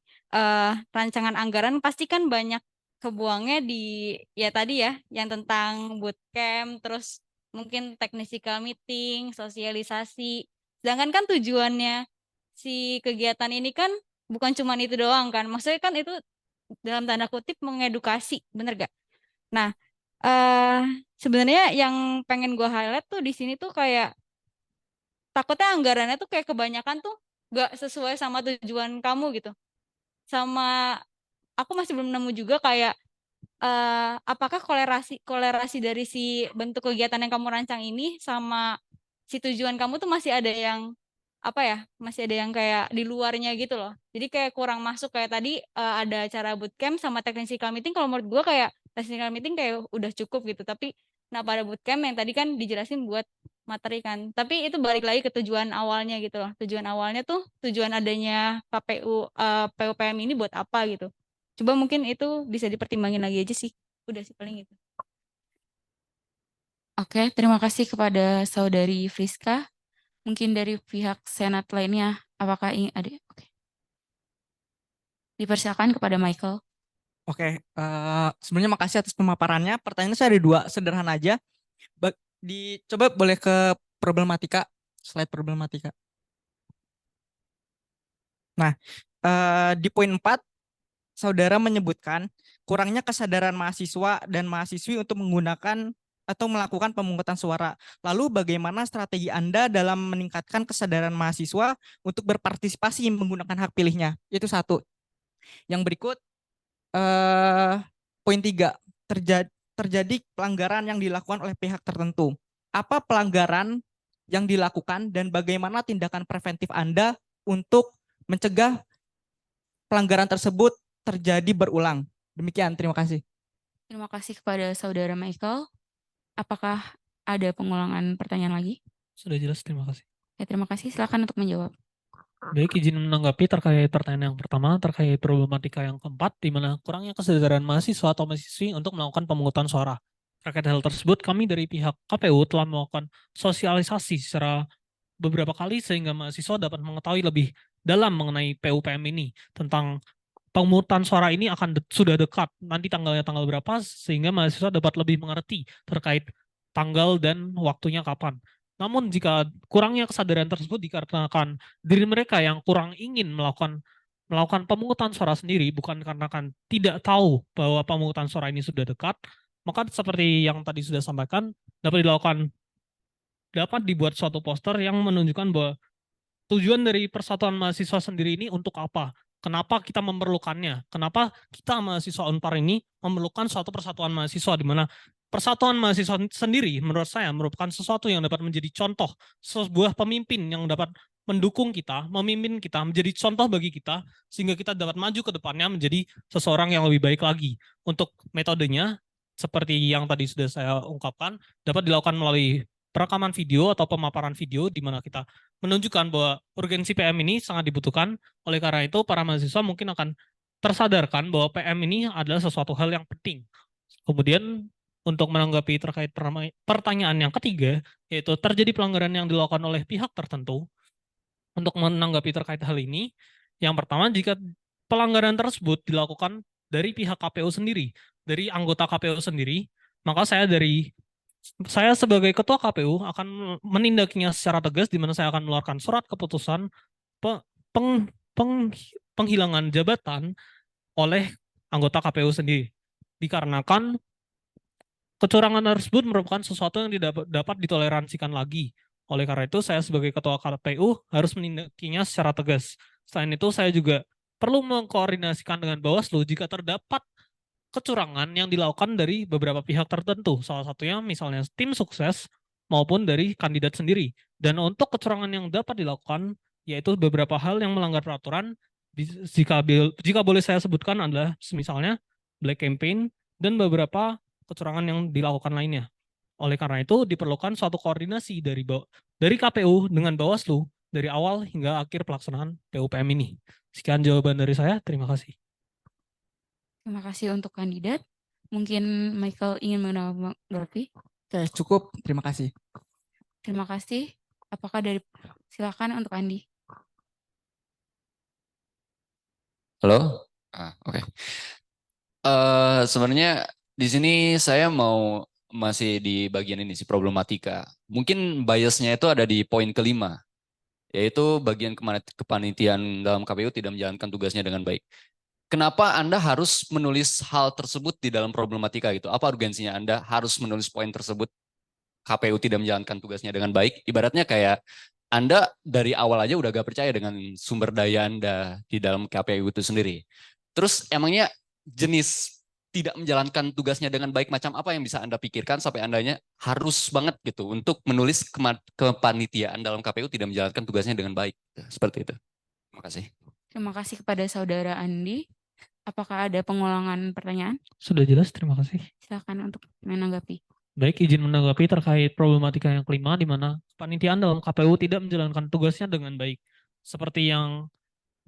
Rancangan anggaran pasti kan banyak kebuangnya di ya tadi ya, yang tentang bootcamp, terus mungkin technical meeting, sosialisasi. Sedangkan kan tujuannya si kegiatan ini kan bukan cuma itu doang kan. Maksudnya kan itu dalam tanda kutip mengedukasi, bener gak? Nah, sebenarnya yang pengen gue highlight tuh di sini tuh kayak takutnya anggarannya tuh kayak kebanyakan tuh gak sesuai sama tujuan kamu gitu. Sama aku masih belum nemu juga kayak apakah kolerasi dari si bentuk kegiatan yang kamu rancang ini sama si tujuan kamu tuh masih ada yang masih ada yang kayak di luarnya gitu loh. Jadi kayak kurang masuk. Kayak tadi ada acara bootcamp sama technical meeting, kalau menurut gue kayak technical meeting kayak udah cukup gitu. Tapi pada bootcamp yang tadi kan dijelasin buat materi kan. Tapi itu balik lagi ke tujuan awalnya gitu loh. Tujuan awalnya tuh tujuan adanya KPU PUPM ini buat apa gitu. Coba mungkin itu bisa dipertimbangin lagi aja sih. Udah sih paling itu. Oke, terima kasih kepada saudari Friska. Mungkin dari pihak senat lainnya, apakah ingin ada? Oke. Dipersilakan kepada Michael. Oke, sebenarnya makasih atas pemaparannya. Pertanyaannya saya ada 2, sederhana aja. Coba boleh ke problematika, slide problematika. Nah, di poin 4, saudara menyebutkan kurangnya kesadaran mahasiswa dan mahasiswi untuk menggunakan atau melakukan pemungutan suara. Lalu bagaimana strategi Anda dalam meningkatkan kesadaran mahasiswa untuk berpartisipasi menggunakan hak pilihnya? Itu satu. Yang berikut, poin 3, terjadi pelanggaran yang dilakukan oleh pihak tertentu. Apa pelanggaran yang dilakukan dan bagaimana tindakan preventif Anda untuk mencegah pelanggaran tersebut terjadi berulang? Demikian, terima kasih. Terima kasih kepada Saudara Michael. Apakah ada pengulangan pertanyaan lagi? Sudah jelas, terima kasih. Ya, terima kasih. Silakan untuk menjawab. Baik, izin menanggapi terkait pertanyaan yang pertama, terkait problematika yang keempat, di mana kurangnya kesadaran mahasiswa atau mahasiswi untuk melakukan pemungutan suara. Terkait hal tersebut, kami dari pihak KPU telah melakukan sosialisasi secara beberapa kali sehingga mahasiswa dapat mengetahui lebih dalam mengenai PUPM ini, tentang pemungutan suara ini sudah dekat, nanti tanggalnya tanggal berapa, sehingga mahasiswa dapat lebih mengerti terkait tanggal dan waktunya kapan. Namun jika kurangnya kesadaran tersebut dikarenakan diri mereka yang kurang ingin melakukan pemungutan suara sendiri, bukan karena tidak tahu bahwa pemungutan suara ini sudah dekat, maka seperti yang tadi sudah sampaikan, dapat dibuat suatu poster yang menunjukkan bahwa tujuan dari Persatuan Mahasiswa sendiri ini untuk apa? Kenapa kita memerlukannya? Kenapa kita mahasiswa Unpar ini memerlukan suatu persatuan mahasiswa, di mana persatuan mahasiswa sendiri menurut saya merupakan sesuatu yang dapat menjadi contoh, sebuah pemimpin yang dapat mendukung kita, memimpin kita, menjadi contoh bagi kita, sehingga kita dapat maju ke depannya menjadi seseorang yang lebih baik lagi. Untuk metodenya, seperti yang tadi sudah saya ungkapkan, dapat dilakukan melalui perekaman video atau pemaparan video, di mana kita menunjukkan bahwa urgensi PM ini sangat dibutuhkan. Oleh karena itu, para mahasiswa mungkin akan tersadarkan bahwa PM ini adalah sesuatu hal yang penting. Kemudian, untuk menanggapi terkait pertanyaan yang ketiga, yaitu terjadi pelanggaran yang dilakukan oleh pihak tertentu. Untuk menanggapi terkait hal ini, yang pertama, jika pelanggaran tersebut dilakukan dari pihak KPU sendiri, dari anggota KPU sendiri, maka saya sebagai ketua KPU akan menindakinya secara tegas, di mana saya akan mengeluarkan surat keputusan penghilangan jabatan oleh anggota KPU sendiri. Dikarenakan kecurangan tersebut merupakan sesuatu yang tidak dapat ditoleransikan lagi. Oleh karena itu, saya sebagai ketua KPU harus menindakinya secara tegas. Selain itu, saya juga perlu mengkoordinasikan dengan Bawaslu jika terdapat kecurangan yang dilakukan dari beberapa pihak tertentu. Salah satunya misalnya tim sukses maupun dari kandidat sendiri. Dan untuk kecurangan yang dapat dilakukan, yaitu beberapa hal yang melanggar peraturan, jika boleh saya sebutkan adalah misalnya black campaign dan beberapa kecurangan yang dilakukan lainnya. Oleh karena itu, diperlukan suatu koordinasi dari KPU dengan Bawaslu dari awal hingga akhir pelaksanaan PUPM ini. Sekian jawaban dari saya. Terima kasih. Terima kasih untuk kandidat. Mungkin Michael ingin menanggapi. Oke, cukup. Terima kasih. Terima kasih. Apakah silakan untuk Andi. Halo? Oke. Sebenarnya di sini saya masih di bagian ini sih, problematika. Mungkin biasnya itu ada di poin kelima, yaitu bagian kepanitiaan dalam KPU tidak menjalankan tugasnya dengan baik. Kenapa Anda harus menulis hal tersebut di dalam problematika itu? Apa urgensinya Anda harus menulis poin tersebut? KPU tidak menjalankan tugasnya dengan baik. Ibaratnya kayak Anda dari awal aja udah gak percaya dengan sumber daya Anda di dalam KPU itu sendiri. Terus emangnya jenis tidak menjalankan tugasnya dengan baik macam apa yang bisa Anda pikirkan sampai Andanya harus banget gitu untuk menulis kepanitiaan dalam KPU tidak menjalankan tugasnya dengan baik. Seperti itu. Terima kasih. Terima kasih kepada Saudara Andi. Apakah ada pengulangan pertanyaan? Sudah jelas, terima kasih. Silakan untuk menanggapi. Baik, izin menanggapi terkait problematika yang kelima, di mana kepanitiaan dalam KPU tidak menjalankan tugasnya dengan baik. Seperti yang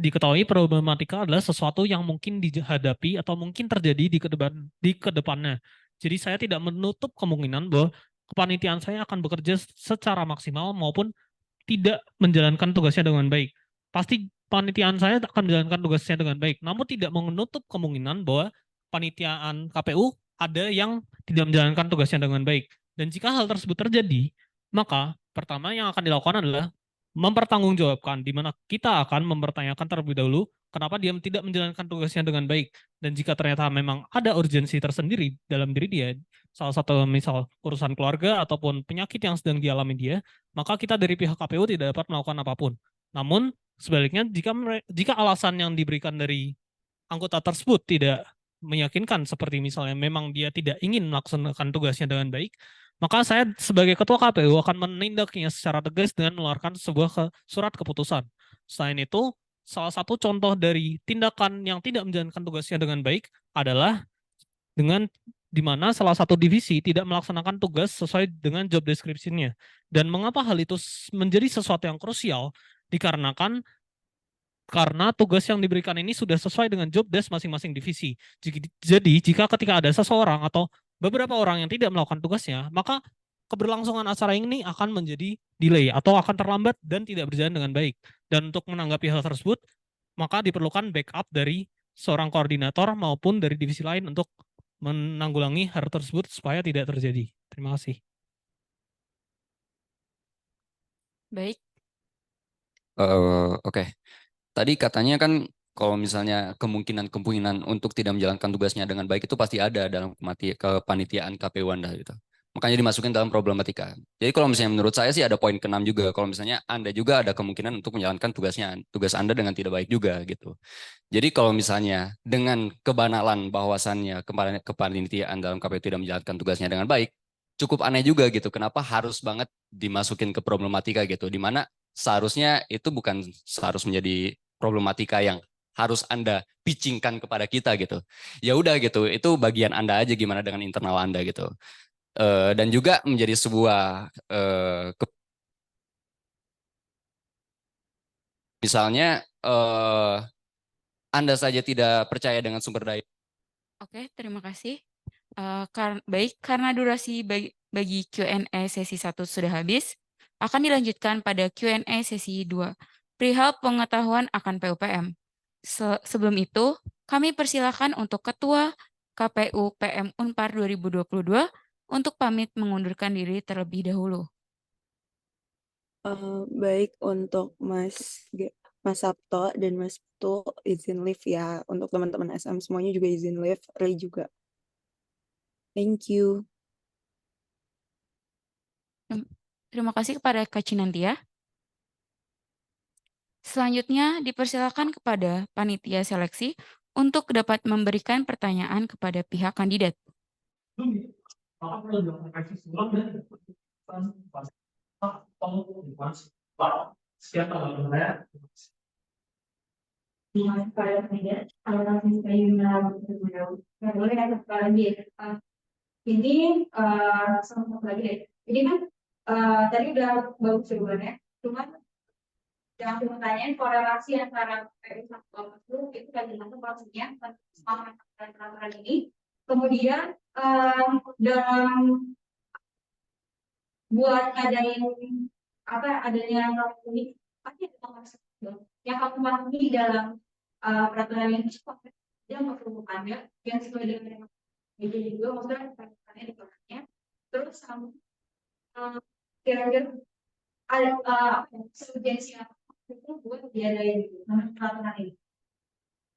diketahui, problematika adalah sesuatu yang mungkin dihadapi atau mungkin terjadi di kedepannya. Jadi saya tidak menutup kemungkinan bahwa kepanitiaan saya akan bekerja secara maksimal maupun tidak menjalankan tugasnya dengan baik. Pasti panitiaan saya akan menjalankan tugasnya dengan baik, namun tidak menutup kemungkinan bahwa panitiaan KPU ada yang tidak menjalankan tugasnya dengan baik. Dan jika hal tersebut terjadi, maka pertama yang akan dilakukan adalah mempertanggungjawabkan, di mana kita akan mempertanyakan terlebih dahulu kenapa dia tidak menjalankan tugasnya dengan baik. Dan jika ternyata memang ada urgensi tersendiri dalam diri dia, salah satu misal urusan keluarga ataupun penyakit yang sedang dialami dia, maka kita dari pihak KPU tidak dapat melakukan apapun. Namun sebaliknya jika alasan yang diberikan dari anggota tersebut tidak meyakinkan, seperti misalnya memang dia tidak ingin melaksanakan tugasnya dengan baik, maka saya sebagai ketua KPU akan menindaknya secara tegas dengan mengeluarkan sebuah surat keputusan. Selain itu, salah satu contoh dari tindakan yang tidak menjalankan tugasnya dengan baik adalah dengan di mana salah satu divisi tidak melaksanakan tugas sesuai dengan job description-nya. Dan mengapa hal itu menjadi sesuatu yang krusial? Dikarenakan karena tugas yang diberikan ini sudah sesuai dengan job desk masing-masing divisi. Jadi, jika ketika ada seseorang atau beberapa orang yang tidak melakukan tugasnya, maka keberlangsungan acara ini akan menjadi delay atau akan terlambat dan tidak berjalan dengan baik. Dan untuk menanggapi hal tersebut, maka diperlukan backup dari seorang koordinator maupun dari divisi lain untuk menanggulangi hal tersebut supaya tidak terjadi. Terima kasih. Baik, Oke. Tadi katanya kan kalau misalnya kemungkinan untuk tidak menjalankan tugasnya dengan baik itu pasti ada dalam kepanitiaan KPU Anda gitu. Makanya dimasukin dalam problematika. Jadi kalau misalnya menurut saya sih ada poin ke-6 juga. Kalau misalnya Anda juga ada kemungkinan untuk menjalankan tugas Anda dengan tidak baik juga gitu. Jadi kalau misalnya dengan kebanalan bahwasannya kepanitiaan dalam KPU tidak menjalankan tugasnya dengan baik, cukup aneh juga gitu. Kenapa harus banget dimasukin ke problematika gitu. Di mana seharusnya itu bukan seharus menjadi problematika yang harus Anda pitchingkan kepada kita gitu. Ya udah gitu, itu bagian Anda aja gimana dengan internal Anda gitu. Dan juga menjadi sebuah misalnya Anda saja tidak percaya dengan sumber daya. oke, terima kasih. Baik, karena durasi bagi Q&A sesi 1 sudah habis, akan dilanjutkan pada Q&A sesi 2, perihal pengetahuan akan PUPM. Sebelum itu, kami persilakan untuk Ketua KPU PM Unpar 2022 untuk pamit mengundurkan diri terlebih dahulu. Baik, untuk Mas Sabto dan Mas Putu izin live ya. Untuk teman-teman SM semuanya juga izin live, Ray juga. Thank you. Terima kasih kepada Kak Cinantia. Selanjutnya dipersilakan kepada panitia seleksi untuk dapat memberikan pertanyaan kepada pihak kandidat. Ini sama lagi deh. Ini kan tadi udah bagus jawabannya, cuman yang aku mau tanyain korelasi antara PU sama PU itu bagaimana maksudnya sama peraturan ini. Kemudian dalam buat ngadain adanya ini pasti ada maksud yang kamu maksud dalam peraturan ini dia memperlukannya yang sesuai dengan itu juga maksudnya peraturannya di bawahnya. Terus kira-kira ada urgensi apa itu buat diadain peraturan ini.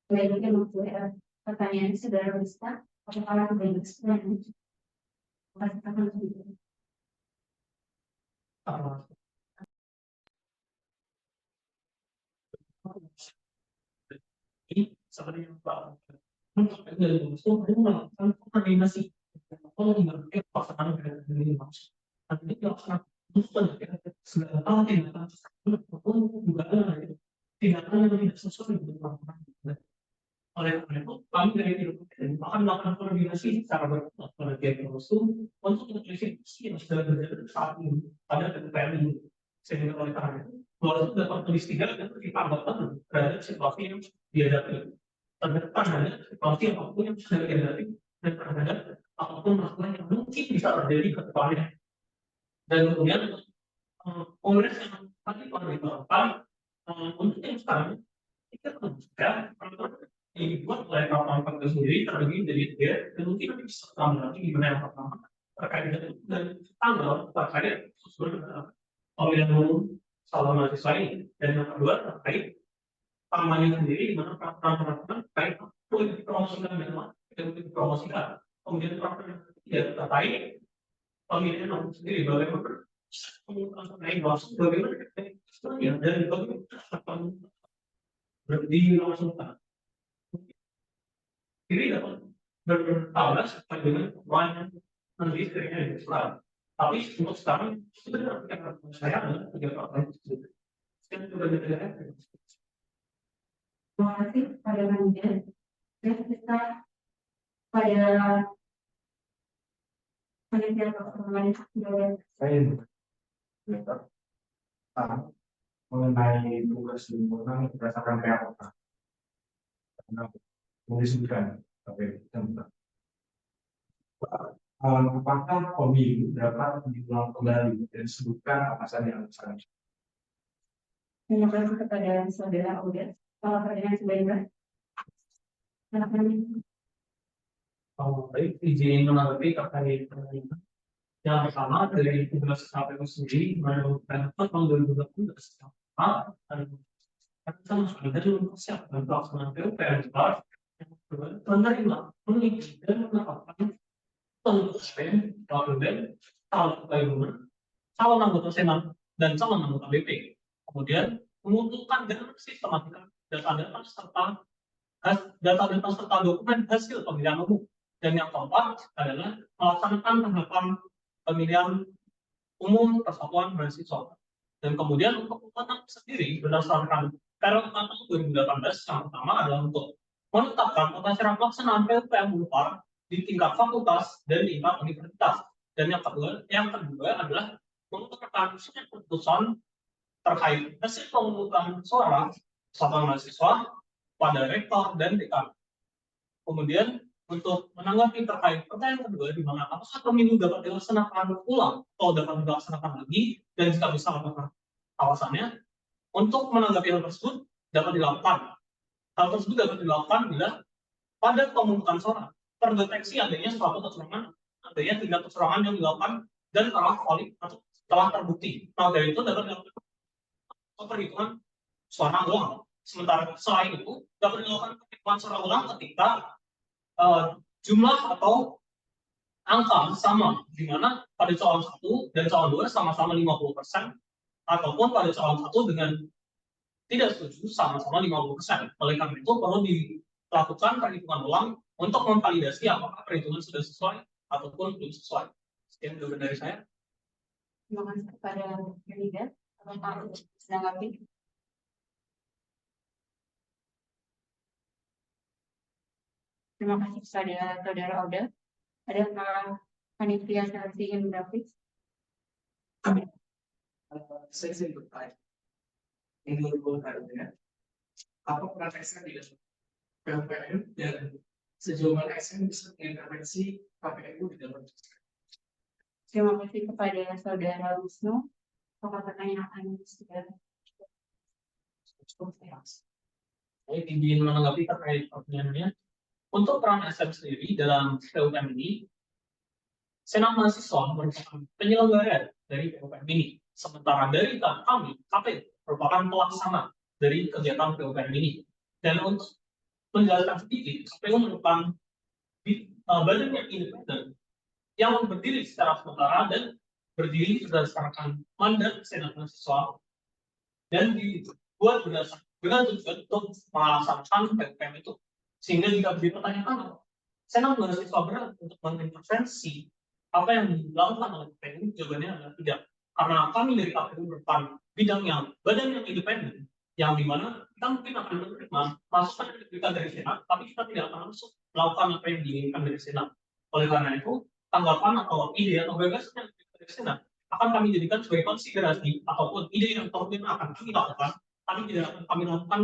Baiknya maksudnya pertanyaan saudara Rizka apakah sudah disediakan? Ini sebenarnya Pak, dari itu melakukan koordinasi. Kalau tidak pasangan dengan maksud, artinya tidak sangat bukan segala hal tindakan maupun juga tindakan yang tidak sesuai dengan laporan. Oleh karena itu, kami dari tim akan melakukan koordinasi secara berkelompok pada pihak Kemlu untuk mengklarifikasi yang sudah berjalan saat ini pada PUPM ini. Sehingga oleh karena itu, walaupun dapat tulis 3 dan kita anggapkan terhadap situasi yang dihadapi. Terdepan hanya situasi apapun yang sudah dihadapi dan terhadap apapun masalah yang mungkin bisa terjadi ke depannya. Dan kemudian kongres yang tadi dilakukan untuk yang sekarang kita menunjukkan yang dibuat oleh kawan-kawan itu sendiri terdiri dari 3 dan mungkin nanti bisa tambah lagi gimana yang pertama terkait dengan itu dan tanggal terkait sesuai dengan pemilihan umum calon mahasiswa ini dan yang kedua terkait Parlemennya sendiri, di mana peraturan-peraturan terkait politik promosikan dan politik promosikan. Kemudian peraturan tidak terkait pemilihan nomor sendiri, bagaimana mengenai langsung, bagaimana ya, dan bagaimana berarti langsung ini dapat bertalas dengan banyak nanti istrinya yang Islam. Tapi untuk sekarang sebenarnya saya adalah tiga orang tersebut. Saya sudah tidak. Terima kasih pada manajer. Dan kita pada panitia pertemuan Saya mengenai tugas liputan berdasarkan PAOK. Karena disebutkan apakah pemilu dapat diulang kembali dan disebutkan apa saja alasannya? terima kasih kepada saudara Uda. Pertanyaan sebelumnya. Baik, izin menanggapi terkait pertanyaan. Yang pertama dari tugas KPU sendiri menentukan tahun 2020 dan sama sekali dari mempersiapkan pelaksanaan PUPR yang kedua menerima, mengikuti dan menetapkan pengurus KPU, calon anggota Senat dan calon anggota BP. Kemudian mengumpulkan dengan sistematika data-data serta dokumen hasil pemilihan umum. Dan yang keempat adalah melaksanakan tahapan pemilihan umum persatuan mahasiswa. Dan kemudian untuk pemenang sendiri berdasarkan Permen tahun 2018 yang pertama adalah untuk menetapkan tata cara pelaksanaan PUPM Unpar di tingkat fakultas dan di tingkat universitas. Dan yang kedua adalah menetapkan surat keputusan terkait hasil pemungutan suara persatuan mahasiswa pada rektor dan dekan. Kemudian untuk menanggapi terkait pertanyaan kedua, di mana apakah pemilu dapat dilaksanakan ulang atau dapat dilaksanakan lagi, dan jika bisa apakah alasannya, untuk menanggapi hal tersebut dapat dilakukan. Hal tersebut dapat dilakukan bila pada pemungutan suara terdeteksi adanya suatu kecurangan, adanya tindak kecurangan yang dilakukan dan telah valid atau telah terbukti. Nah, dari itu dapat dilakukan perhitungan suara ulang. Sementara selain itu dapat dilakukan perhitungan suara ulang ketika jumlah atau angka sama, di mana pada calon 1 dan calon 2 sama-sama 50%, ataupun pada calon 1 dengan tidak setuju sama-sama 50%. Oleh karena itu perlu dilakukan perhitungan ulang untuk memvalidasi apakah perhitungan sudah sesuai ataupun belum sesuai. Sekian jawaban dari saya. Terima kasih kepada kandidat. Apakah menanggapi? Terima kasih kepada saudara Oda. Adakah panitia seleksi yang grafis? Saya ingin bertanya, menurut Anda, apa peran SM di dalam PUPM dan sejauh mana SM bisa mengintervensi KPU di dalam Terima kasih kepada saudara Wisnu. Apakah pertanyaan sudah cukup? Saya ingin menanggapi terkait pertanyaannya. Untuk peran SM sendiri dalam PUPM ini, Senat Mahasiswa merupakan penyelenggara dari PUPM ini. Sementara dari kami, KPU merupakan pelaksana dari kegiatan PUPM ini. Dan untuk menjelaskan sedikit, KPU merupakan badan yang independen yang berdiri secara sementara dan berdiri berdasarkan mandat Senat Mahasiswa dan dibuat berdasarkan dengan tujuan untuk melaksanakan PUPM itu. Sehingga jika dipertanyakan, Senat Mahasiswa berat untuk mengintervensi apa yang dilakukan oleh KPU, jawabannya adalah tidak. Karena kami dari KPU merupakan badan yang independen, yang dimana kita mungkin akan menerima masukan yang diberikan dari Senat, tapi kita tidak akan langsung melakukan apa yang diinginkan dari Senat. Oleh karena itu, tanggapan atau ide atau gagasan yang diberikan dari Senat akan kami jadikan sebagai konsiderasi ataupun ide yang kemudian akan kami lakukan, tapi tidak akan kami lakukan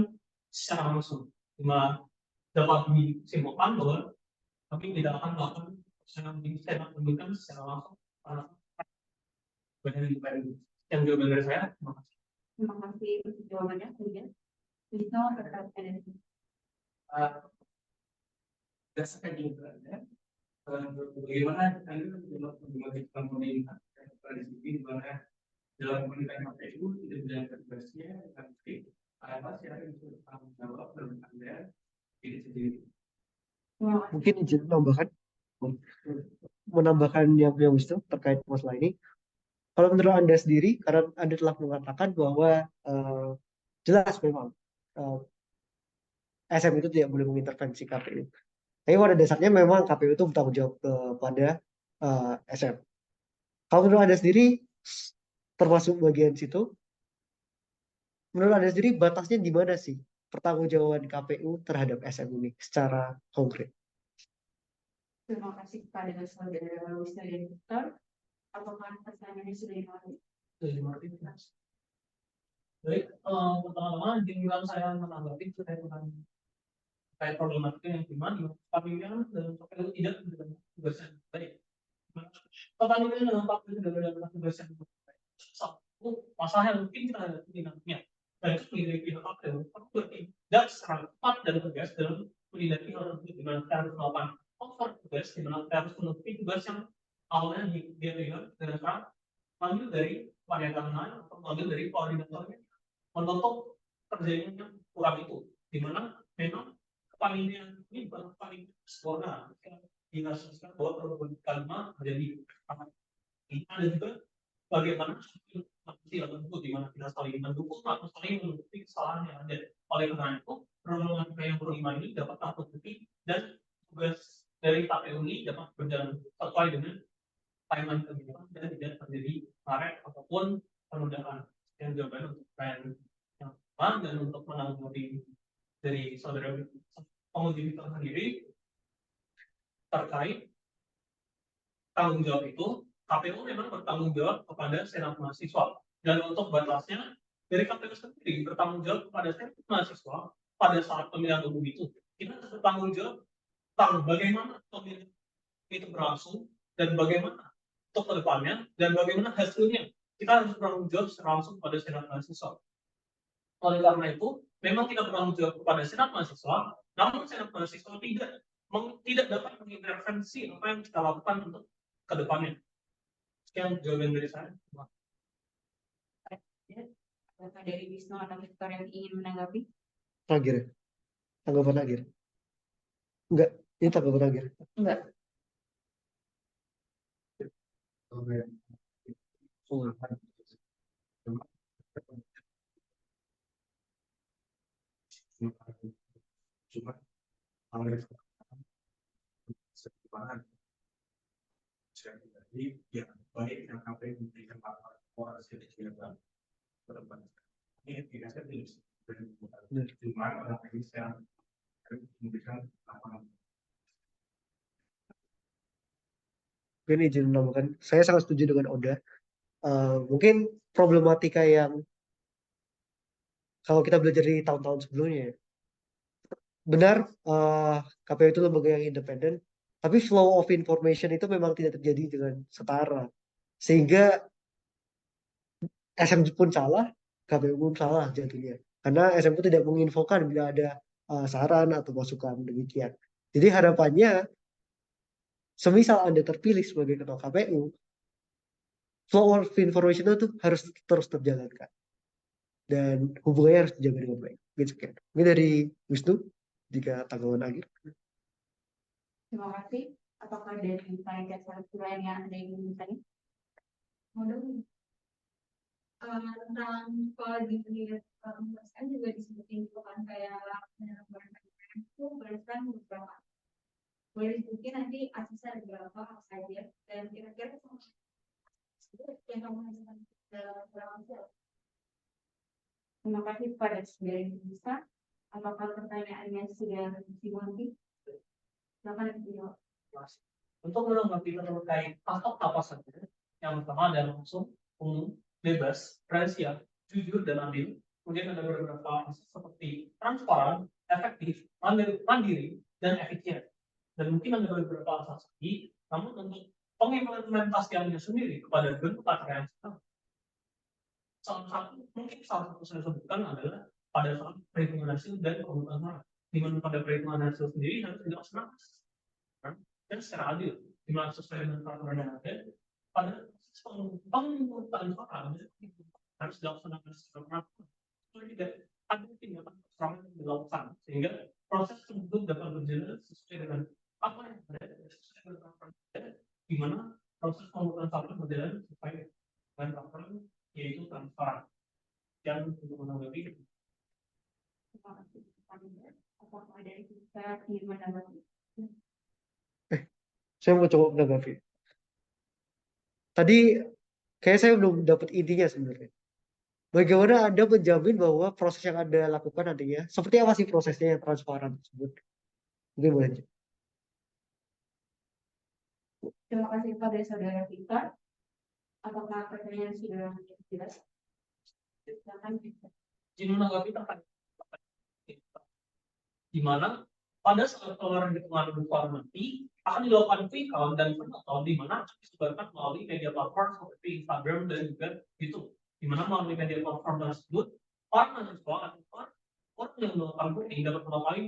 secara langsung. Dimana dapat disimpulkan bahwa kami tidak akan melakukan Senat memberikan secara langsung karena badan independen. Yang jawaban dari saya, terima kasih. Terima kasih untuk jawabannya. Kemudian, bisa terkait dengan Berdasarkan jawabannya, bagaimana Anda menggunakan pemerintah di mana dalam pemerintahan KPU tidak menjalankan tugasnya dengan baik Mungkin izin menambahkan yang punya wisdom terkait masalah ini. Kalau menurut Anda sendiri, karena Anda telah mengatakan bahwa jelas memang SM itu tidak boleh mengintervensi KPU. Tapi pada dasarnya memang KPU itu bertanggung jawab kepada SM. Kalau menurut Anda sendiri, termasuk bagian situ, menurut Anda sendiri batasnya di mana sih pertanggungjawaban KPU terhadap SM ini secara konkret? Terima kasih kepada saudara Wisnu dan Victor. Apakah pertanyaannya sudah dimulai? Baik, pertama-tama izinkan saya menanggapi terkait problematika yang dimana pemilihan dan KPU tidak menjalankan tugasnya baik. Pemilihan dalam KPU tidak menjalankan tugasnya baik. Satu masalah yang mungkin kita hadapi nantinya, dan itu menjadi pihak KPU bertindak secara tepat dan tegas dalam menindaki hal tersebut, di mana kita harus melakukan over tugas, di mana kita harus menutupi tugas yang awalnya dia dengan cara mengambil dari variabel lain atau mengambil dari koordinatornya menutup terjadinya kurang itu, di mana memang kepemimpinan ini bukan paling sempurna. Diasumsikan bahwa perubahan kalimat menjadi ada juga bagaimana tidak mendukung, di mana kita saling mendukung atau saling menutupi kesalahan yang ada. Oleh karena itu, problematika yang berlima ini dapat tertutupi dan tugas dari KPU ini dapat berjalan sesuai dengan timeline kebijakan dan tidak terjadi karet ataupun penundaan. Yang jawaban untuk pertanyaan yang pertama dan untuk menanggapi dari saudara penguji Victor sendiri terkait tanggung jawab itu, KPU memang bertanggung jawab kepada Senat Mahasiswa, dan untuk batasnya dari KPU sendiri bertanggung jawab kepada Senat Mahasiswa pada saat pemilihan umum itu. Kita harus bertanggung jawab tentang bagaimana pemilihan itu berlangsung dan bagaimana untuk kedepannya dan bagaimana hasilnya. Kita harus bertanggung jawab secara langsung pada Senat Mahasiswa. Oleh karena itu, memang kita bertanggung jawab kepada Senat Mahasiswa, namun Senat Mahasiswa tidak dapat mengintervensi apa yang kita lakukan untuk kedepannya. Sekian jawaban dari saya. Apakah dari Wisnu atau Victor yang ingin menanggapi? Terakhir, tanggapan akhir. Enggak, ini tanggapan akhir. Enggak. Jadi ya baik yang KPU memberikan orang sedikit ini tidak serius dan cuma orang ini sekarang memberikan apa? Mungkin izin menambahkan, saya sangat setuju dengan Oda. Mungkin problematika yang kalau kita belajar di tahun-tahun sebelumnya, benar KPU itu lembaga yang independen, tapi flow of information itu memang tidak terjadi dengan setara, sehingga SM pun salah, KPU pun salah jadinya, karena SM itu tidak menginfokan bila ada saran atau masukan demikian. Jadi harapannya, semisal Anda terpilih sebagai ketua KPU, flow of information itu harus terus terjalankan dan hubungannya harus dijaga dengan baik. Ini dari Wisnu, jika tanggapan akhir. Terima kasih. Apakah dari panitia seleksi lain yang ada yang ingin bertanya? Tentang kalau di kan juga disebutin itu kan kayak itu berdasarkan beberapa. Boleh disebutin nanti aksesnya ada berapa apa saja dan kira-kira yang kamu hasilkan dalam berapa. Terima kasih kepada saudara yang bisa. Apakah pertanyaannya sudah dimengerti? Silakan dijawab. Untuk menanggapi terkait patok apa saja, yang pertama adalah langsung, umum, bebas, rahasia, jujur dan adil. Kemudian ada beberapa asas seperti transparan, efektif, mandiri, dan efisien. Dan mungkin ada beberapa asas lagi, namun untuk pengimplementasiannya sendiri kepada bentuk acara yang sama. Mungkin salah satu saya sebutkan adalah pada saat perhitungan hasil dan pemungutan suara, di mana pada perhitungan hasil sendiri harus dilaksanakan dan secara adil, di mana sesuai dengan peraturan yang ada. Pada pemungutan suara harus dilaksanakan secara merata. Tidak ada tindakan kecurangan yang dilakukan sehingga proses tersebut dapat berjalan sesuai dengan apa yang ada, sesuai dengan peraturan yang ada, di mana proses pemungutan suara berjalan sesuai dengan peraturan yaitu transparan. Dan untuk menanggapi, Terima kasih. Apakah ada yang bisa menanggapi? Saya mau coba menanggapi. Tadi kayak saya belum dapat intinya sebenarnya. Bagaimana Anda menjamin bahwa proses yang Anda lakukan nantinya, seperti apa sih prosesnya yang transparan tersebut? Mungkin boleh. Terima kasih kepada saudara Victor. Apakah pertanyaan sudah jelas? Silakan. izin menanggapi terkait di mana pada saat pengeluaran hitungan suara nanti akan dilakukan quick count dan penonton di mana akan disebarkan melalui media platform seperti Instagram dan juga YouTube. Di mana melalui media platform tersebut orang mahasiswa atau orang yang melakukan voting dapat mengetahui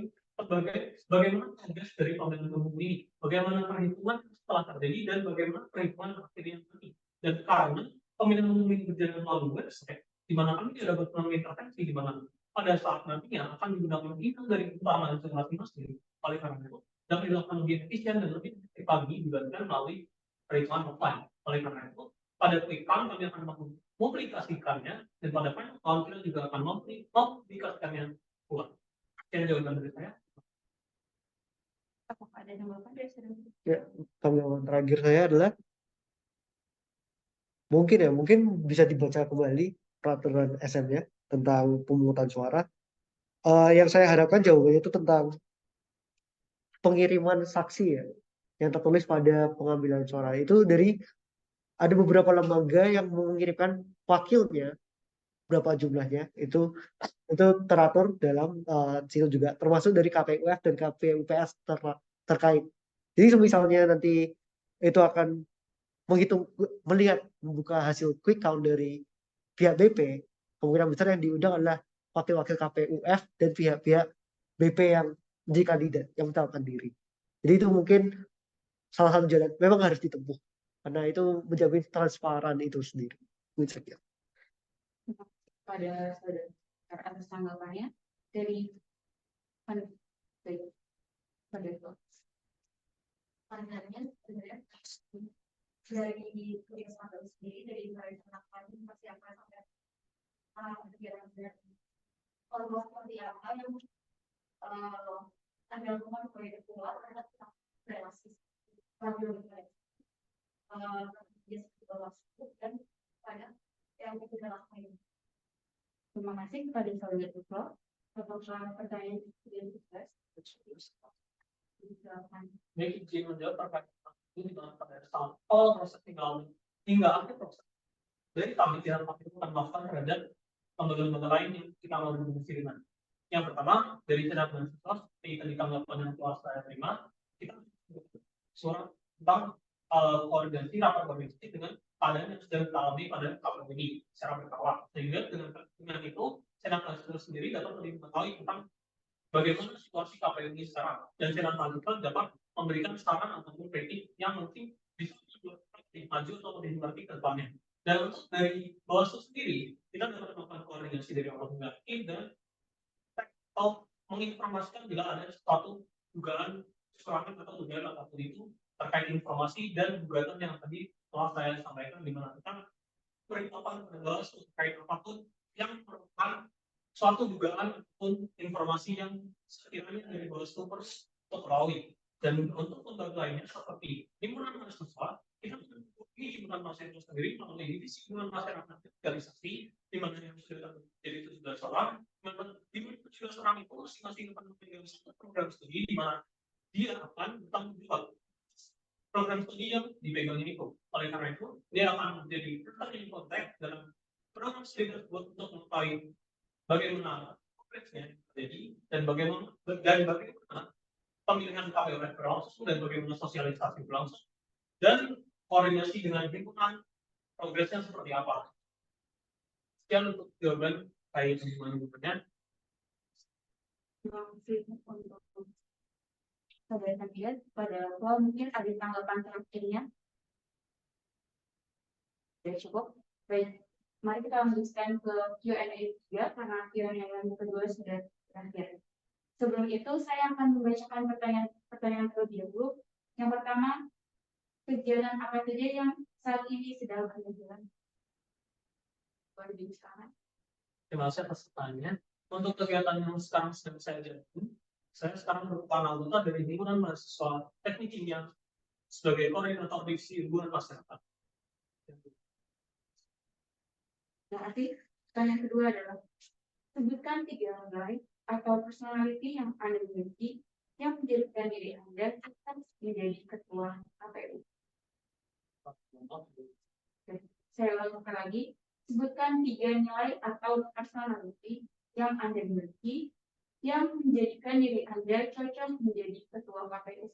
bagaimana progres dari pemilihan umum ini, bagaimana perhitungan setelah terjadi dan bagaimana perhitungan akhirnya nanti. Dan karena pemilihan umum ini berjalan melalui website, di mana kami tidak dapat melalui intervensi, di mana pada saat nantinya akan digunakan bintang dari utama dan masing-masing. Oleh karena itu, dapat dilakukan lebih efisien dan lebih efektif lagi dibandingkan melalui perhitungan offline. Oleh karena itu, pada quick count kami akan mempublikasikannya dan pada final count kita juga akan mempublikasikannya ulang. Sekian jawaban dari saya. Apakah ada tanggapan dari saudara? Ya, tanggapan terakhir saya adalah mungkin bisa dibaca kembali peraturan SM-nya tentang pemungutan suara. Yang saya harapkan jawabannya itu tentang pengiriman saksi ya, yang tertulis pada pengambilan suara itu dari ada beberapa lembaga yang mengirimkan wakilnya, berapa jumlahnya itu teratur dalam seal juga, termasuk dari KPUF dan KPUPS terkait. Jadi misalnya nanti itu akan melihat membuka hasil quick count dari pihak BP, kemungkinan besar yang diundang adalah wakil-wakil KPUF dan pihak-pihak BP yang menjadi kandidat yang mencalonkan diri. Jadi itu mungkin salah satu jalan memang harus ditempuh karena itu menjamin transparan itu sendiri. Pada saudara atas tanggapannya dari pandangannya sebenarnya dari kebiasaan sendiri dari persiapan sampai kegiatan kalau seperti apa yang ada rumah proyek keluar ada relasi dan pada yang kita lakukan. Terima kasih kepada saudara Dukro. Apakah pertanyaan yang sukses? Baik, izin menjawab terkait ini dengan pada sampel proses hingga akhir proses. Dari kami tidak akan melakukan terhadap lembaga-lembaga lain yang kita mau kiriman. Yang pertama dari senat mahasiswa seperti tadi tanggapan yang telah saya terima, kita surat tentang koordinasi rapat koordinasi dengan keadaan yang sedang dialami pada KPU ini secara berkala. Sehingga dengan itu senat mahasiswa sendiri dapat lebih mengetahui tentang bagaimana situasi KPU ini sekarang, dan senat mahasiswa dapat memberikan saran ataupun kritik yang mungkin bisa maju atau lebih mengerti ke depannya. Dan untuk dari Bawaslu sendiri, kita dapat melakukan koordinasi dari orang tim dan atau menginformasikan bila ada suatu dugaan kecurangan atau dugaan apapun itu terkait informasi dan gugatan yang tadi telah saya sampaikan, di mana kita beritahukan pada Bawaslu terkait apapun yang merupakan suatu dugaan ataupun informasi yang sekiranya dari Bawaslu harus diketahui. Dan untuk lembaga lainnya seperti himpunan mahasiswa, kita ini himpunan mahasiswa sendiri melalui divisi himpunan masyarakat organisasi, di mana yang sudah jadi 17 orang, di mana 17 orang itu masing-masing akan memegang satu program studi di mana dia akan bertanggung jawab program studi yang dipegangnya itu. Oleh karena itu, dia akan menjadi person in contact dalam program studi tersebut untuk mengetahui bagaimana progresnya terjadi dan bagaimana pemilihan KPU berlangsung dan bagaimana sosialisasi berlangsung dan koordinasi dengan himpunan progresnya seperti apa. Sekian untuk jawaban saya teman-teman bertanya. Terima kasih untuk saudara kandidat. Pada mungkin ada tanggapan terakhirnya. Sudah cukup. Baik, Mari kita lanjutkan ke Q&A juga karena Q&A yang kedua sudah berakhir. Sebelum itu saya akan membacakan pertanyaan terlebih dahulu. Yang pertama, kegiatan apa saja yang saat ini sedang berjalan? Boleh dijelaskan? Terima kasih atas pertanyaannya. Untuk kegiatan yang sekarang sedang saya jalani, saya sekarang merupakan anggota dari himpunan mahasiswa teknik kimia sebagai koordinator divisi hubungan masyarakat. Berarti pertanyaan kedua adalah sebutkan 3 nilai atau personality yang Anda miliki yang menjadikan diri Anda tetap menjadi ketua KPU. Saya ulangi lagi, sebutkan 3 nilai atau personality yang Anda miliki yang menjadikan diri Anda cocok menjadi ketua KPU.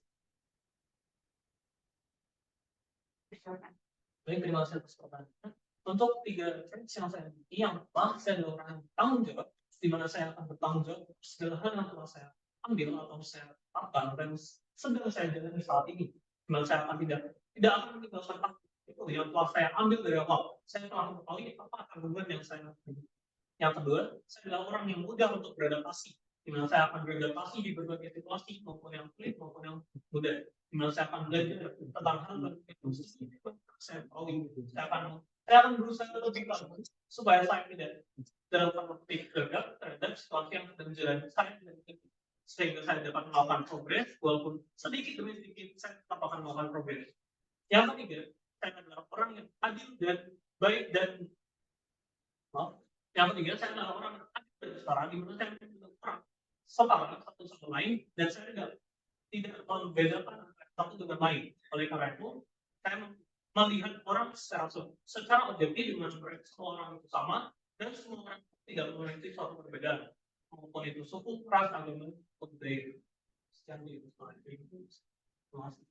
Baik, terima kasih atas pertanyaan. Untuk 3 traits yang saya miliki, yang pertama saya adalah orang yang bertanggung jawab, di mana saya akan bertanggung jawab segala hal yang telah saya ambil atau saya lakukan dan sedang saya jalani saat ini. Di mana saya akan tidak akan meninggalkan itu yang telah saya ambil dari awal. Saya telah mengetahui apa kandungan yang saya ambil. Yang kedua, saya adalah orang yang mudah untuk beradaptasi, di mana saya akan beradaptasi di berbagai situasi maupun yang sulit maupun yang mudah. Di mana saya akan belajar tentang hal yang saya tahu. Saya akan berusaha lebih bagus supaya saya tidak dalam tanda petik gagal terhadap situasi yang sedang menjalani saya, sehingga saya dapat melakukan progres walaupun sedikit demi sedikit saya tetap akan melakukan progres. Yang ketiga, saya adalah orang yang adil dan baik dan yang ketiga, saya adalah orang yang adil dan setara, di mana saya menjadi orang setara satu sama lain dan saya tidak membedakan satu dengan lain. Oleh karena itu, saya melihat orang secara objektif dengan semua orang itu sama dan semua orang tidak memiliki suatu perbedaan, maupun itu suku, ras, agama, atau budaya. Sekian itu. Terima kasih.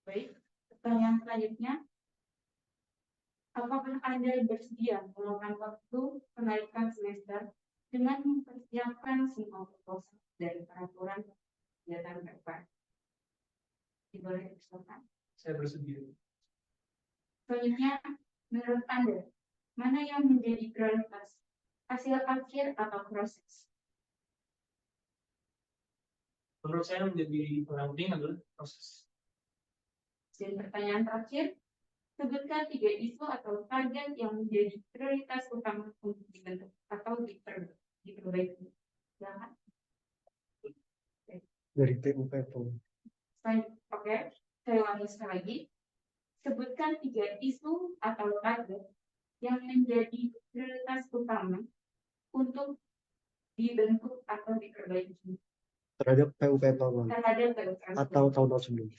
Baik, pertanyaan selanjutnya. Apakah Anda bersedia meluangkan waktu kenaikan semester dengan mempersiapkan semua proposal dan peraturan kegiatan PPR? Boleh dipersilakan. Saya bersedia. Selanjutnya, menurut Anda, mana yang menjadi prioritas? Hasil akhir atau proses? Menurut saya menjadi penting adalah proses. Dan pertanyaan terakhir, sebutkan 3 isu atau target yang menjadi prioritas utama untuk dibentuk atau diperbaiki. Silakan. Dari PUPPO. Oke, saya ulangi sekali lagi. Sebutkan 3 isu atau target yang menjadi prioritas utama untuk dibentuk atau diperbaiki. Terhadap PUPPO. Terhadap PUPPO. Atau tahun-tahun sebelumnya.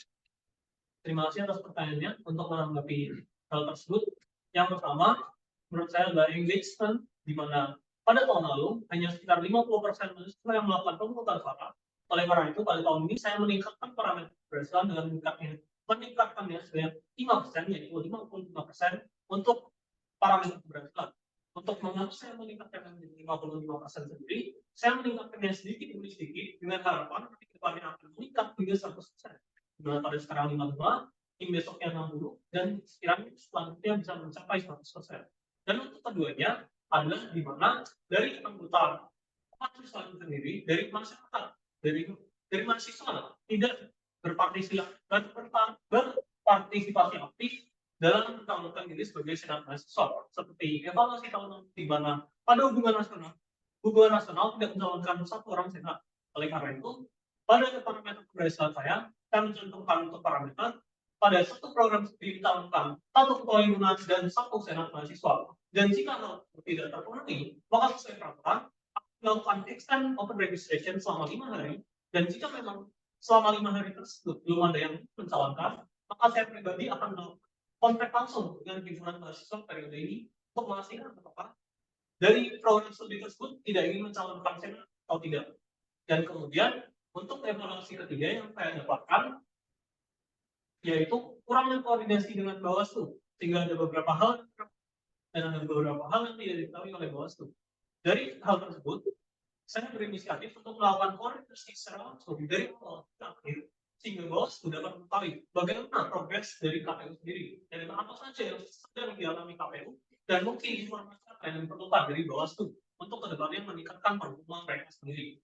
Terima kasih atas pertanyaannya. Untuk menanggapi hal tersebut, yang pertama, menurut saya adalah engagement, di mana pada tahun lalu hanya sekitar 50% mahasiswa yang melakukan pemungutan suara. Oleh karena itu, pada tahun ini saya meningkatkan parameter keberhasilan dengan meningkatkannya sebanyak 5%, yaitu 55% untuk parameter keberhasilan. Untuk mengapa saya meningkatkan menjadi 55% sendiri, saya meningkatkannya sedikit demi sedikit dengan harapan nanti kedepannya akan meningkat hingga 100%. Dimana pada sekarang 55, tim besoknya 60, dan sekiranya selanjutnya bisa mencapai 100%. Dan untuk keduanya adalah di mana dari anggota mahasiswa itu sendiri, dari masyarakat, dari mahasiswa tidak berpartisipasi aktif dalam mencalonkan diri sebagai senat mahasiswa, seperti evaluasi tahunan di mana pada hubungan nasional tidak mencalonkan satu orang senat. Oleh karena itu, pada parameter keberhasilan saya mencantumkan untuk parameter pada satu program studi dicalonkan satu ketua himpunan dan satu senat mahasiswa. Dan jika hal tidak terpenuhi, maka sesuai peraturan melakukan extend open registration selama 5 hari. Dan jika memang selama 5 hari tersebut belum ada yang mencalonkan, maka saya pribadi akan melakukan kontak langsung dengan himpunan mahasiswa periode ini untuk memastikan apakah dari program studi tersebut tidak ingin mencalonkan senat atau tidak. Dan kemudian untuk evaluasi ketiga yang saya dapatkan, yaitu kurangnya koordinasi dengan Bawaslu, sehingga ada beberapa hal dan ada beberapa hal yang tidak diketahui oleh Bawaslu. Dari hal tersebut, saya berinisiatif untuk melakukan koordinasi secara langsung dari awal ke akhir, sehingga Bawaslu dapat mengetahui bagaimana progres dari KPU sendiri dan apa saja yang sedang dialami KPU dan mungkin informasi apa yang diperlukan dari Bawaslu untuk kedepannya meningkatkan performa mereka sendiri.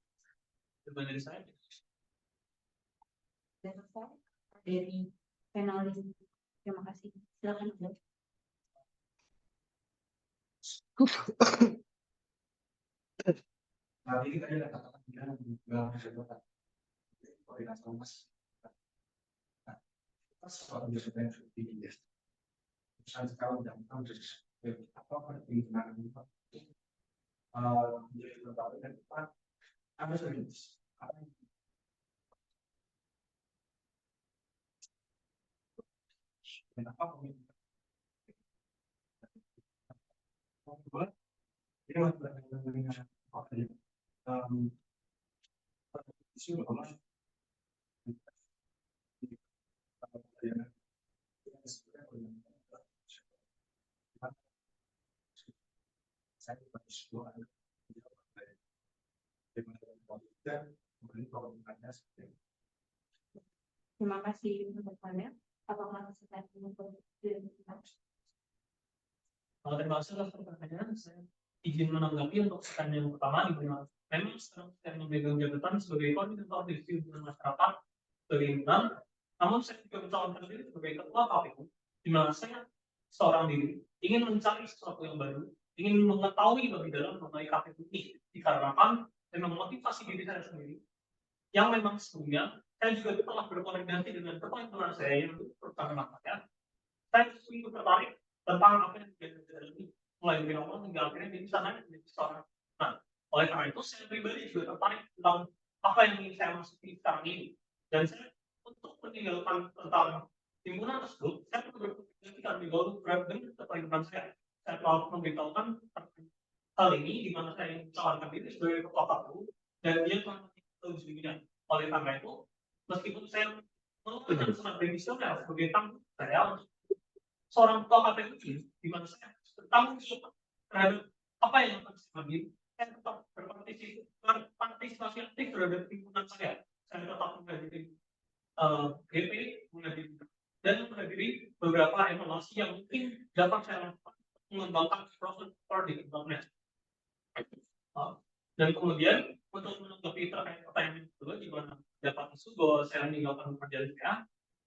Itu dari saya. Dan saya dari panelis. Terima kasih. Silakan. Nah, ini tadi ada kata-kata yang juga koordinasi mas. Nah, kita soal biasanya yang sudah tinggi ya. Misalnya kalau jam 6 apa pertimbangan itu menjadi berbalik dan depan ada serius. Kenapa pemimpin? Ini masih berkaitan dengan isu bahwa Terima kasih untuk pertanyaan. Apakah sesuai dengan Kalau terima kasih atas pertanyaan, saya izin menanggapi untuk pertanyaan yang pertama, di mana memang sekarang saya memegang jabatan sebagai koordinator divisi hubungan masyarakat sebagai himpunan, namun saya juga mencalonkan diri sebagai ketua KPU, di mana saya seorang diri ingin mencari sesuatu yang baru, ingin mengetahui lebih dalam mengenai KPU ini, dikarenakan memang motivasi diri saya sendiri, yang memang sebelumnya saya juga telah berkoordinasi dengan ketua himpunan saya yang pertama rakyat. Saya sungguh tertarik tentang apa yang terjadi ini, mulai dari awal hingga akhirnya di sana menjadi seorang. Nah, oleh karena itu saya pribadi juga tertarik tentang apa yang ingin saya masuki sekarang ini. Dan saya untuk meninggalkan tentang himpunan tersebut, saya perlu berkomunikasi terlebih dahulu dengan ketua himpunan saya. Saya telah memberitahukan hal ini di mana saya ingin mencalonkan diri sebagai ketua KPU dan dia telah mengetahui sebelumnya. Oleh karena itu, meskipun saya mengeluarkan surat demisioner sebagai tanggung saya seorang ketua KPU ini, di mana saya bertanggung jawab terhadap apa yang akan saya ambil, saya tetap berpartisipasi aktif terhadap himpunan saya. Saya tetap menghadiri GP, menghadiri dan menghadiri beberapa evaluasi yang mungkin dapat saya lakukan mengembangkan proses di development. Dan kemudian untuk menanggapi terkait pertanyaan kedua, di mana dapat isu bahwa saya meninggalkan pekerjaan saya,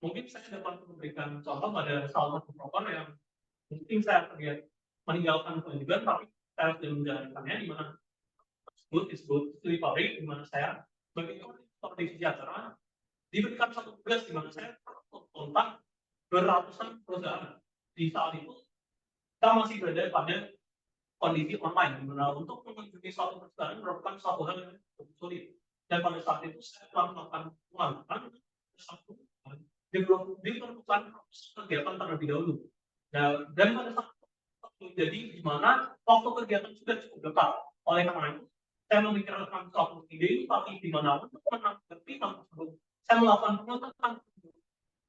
mungkin saya dapat memberikan contoh pada salah satu proker yang mungkin saya terlihat meninggalkan kewajiban, tapi saya sudah menjalankannya, di mana disebut studi pabrik, di mana saya sebagai koordinator divisi acara diberikan satu tugas di mana saya kontak beratusan perusahaan. Di saat itu kita masih berada pada kondisi online, di mana untuk mengunjungi suatu perusahaan merupakan suatu hal yang cukup sulit. Dan pada saat itu saya telah melakukan pengamatan satu diperlukan kegiatan terlebih dahulu. Nah, dan pada saat itu jadi di mana waktu kegiatan sudah cukup dekat. Oleh karena itu, saya memikirkan suatu ide, tapi di mana untuk menanggapi hal tersebut, saya melakukan pengetatan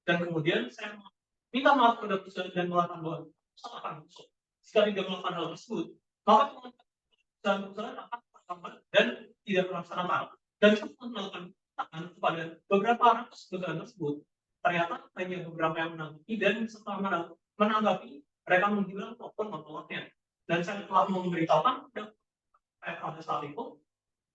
dan kemudian saya minta maaf kepada perusahaan dan melakukan bahwa akan masuk. Jika tidak melakukan hal tersebut, maka perusahaan akan terhambat dan tidak melaksanakan. Dan saya melakukan pengetatan kepada beberapa ratus perusahaan tersebut. Ternyata hanya beberapa yang menanggapi dan setelah menanggapi mereka menghilang maupun menolaknya. Dan saya telah memberitahukan pada saat itu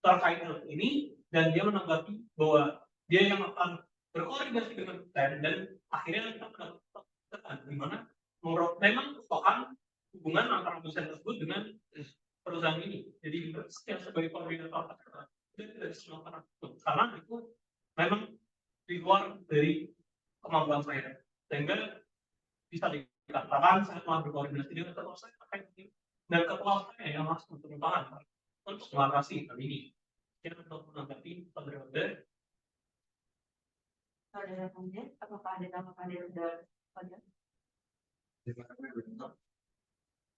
terkait hal ini dan dia menanggapi bahwa dia yang akan berkoordinasi dengan saya dan akhirnya kita mendapatkan di mana memang merupakan hubungan antara dosen tersebut dengan perusahaan ini. Jadi saya sebagai koordinator dan tidak bisa melakukan karena itu memang di luar dari kemampuan saya, sehingga bisa dikatakan saya telah berkoordinasi dengan ketua saya terkait ini dan ketua saya yang langsung turun tangan untuk mengatasi hal ini. Kita untuk menanggapi saudara-saudara. Saudara Panjen, apakah ada tanggapan dari saudara?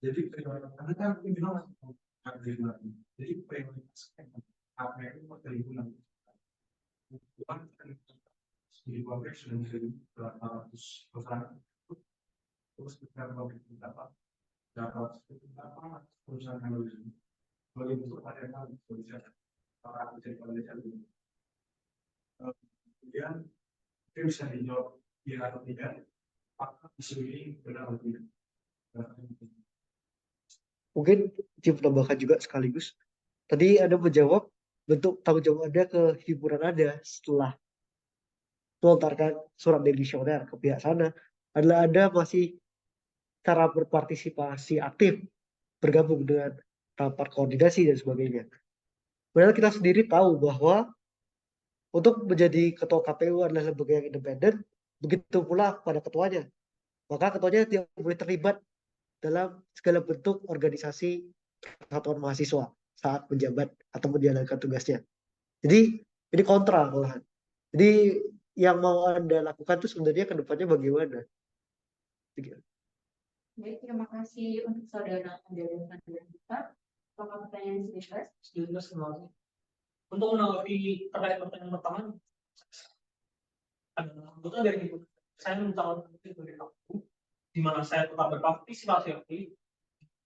Jadi karena kan ini bilang jadi prioritas apa yang mau terhubung bukan di pabrik sudah menjadi berapa ratus perusahaan terus kita mau berapa perusahaan yang lebih sebagai bentuk ada yang bisa orang bisa dikondisikan kemudian itu bisa dijawab iya atau tidak apakah isu ini benar atau tidak. Mungkin Jim menambahkan juga sekaligus. Tadi Anda menjawab bentuk tanggung jawab Anda ke himpunan Anda setelah melontarkan surat demisioner ke pihak sana adalah Anda masih cara berpartisipasi aktif bergabung dengan rapat koordinasi dan sebagainya. Padahal kita sendiri tahu bahwa untuk menjadi ketua KPU adalah lembaga yang independen, begitu pula pada ketuanya. Maka ketuanya tidak boleh terlibat dalam segala bentuk organisasi persatuan mahasiswa saat menjabat atau menjalankan tugasnya. Jadi ini kontra malahan. Jadi yang mau Anda lakukan itu sebenarnya ke depannya bagaimana? Baik, terima kasih untuk saudara Anda dan saudara kita. Apakah pertanyaan sudah jelas? Semuanya. Untuk menanggapi terkait pertanyaan pertama, kebetulan dari itu saya mencalonkan diri sebagai KPU, di mana saya tetap berpartisipasi aktif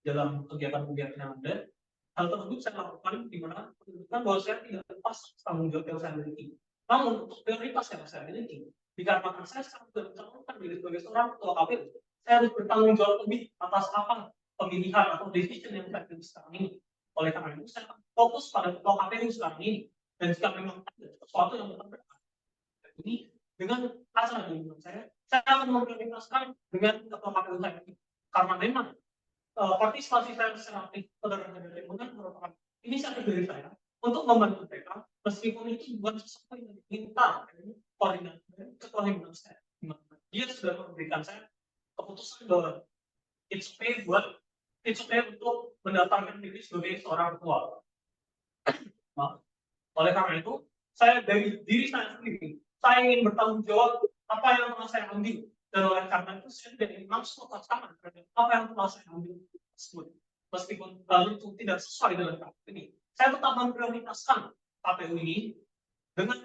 dalam kegiatan-kegiatan yang ada. Hal tersebut saya lakukan di mana menunjukkan bahwa saya tidak lepas tanggung jawab yang saya miliki. Namun untuk prioritas yang saya miliki, dikarenakan saya sudah mencalonkan diri sebagai seorang ketua KPU, saya harus bertanggung jawab lebih atas apa pemilihan atau decision yang saya pilih sekarang ini. Oleh karena itu, saya fokus pada ketua KPU sekarang ini. Dan jika memang ada sesuatu yang berbeda ini dengan acara lingkungan saya akan memprioritaskan dengan ketua KPU saya. Karena memang partisipasi saya secara aktif terhadap lingkungan merupakan inisiatif dari saya untuk membantu mereka, meskipun itu bukan sesuatu yang diminta koordinator ketua lingkungan saya. Dia sudah memberikan saya keputusan bahwa it's okay untuk mendaftarkan diri sebagai seorang ketua. Oleh karena itu, saya dari diri saya sendiri, saya ingin bertanggung jawab apa yang telah saya ambil. Dan oleh karena itu, saya tidak ingin langsung tangan terhadap apa yang telah saya ambil tersebut. Meskipun itu tidak sesuai dengan KPU ini. Saya tetap memprioritaskan KPU ini dengan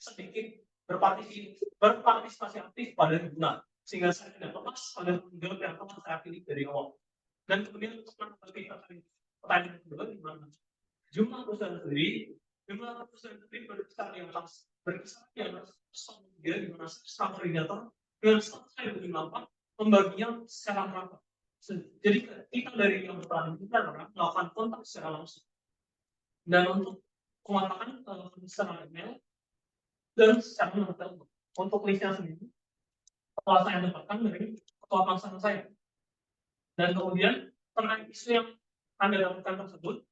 sedikit berpartisipasi aktif pada himpunan. Sehingga saya tidak lepas pada tanggung jawab yang telah saya pilih dari awal. Dan kemudian untuk menanggapi pertanyaan kedua, di mana jumlah perusahaan sendiri berkisar yang dia di mana staff koordinator dengan staff saya di lapangan membaginya secara merata. Jadi kita dari yang berperan kita adalah melakukan kontak secara langsung. Dan untuk pengatakan secara email dan secara non-verbal untuk listnya sendiri, setelah saya dapatkan dari ketua pelaksana saya. Dan kemudian terkait isu yang Anda dapatkan tersebut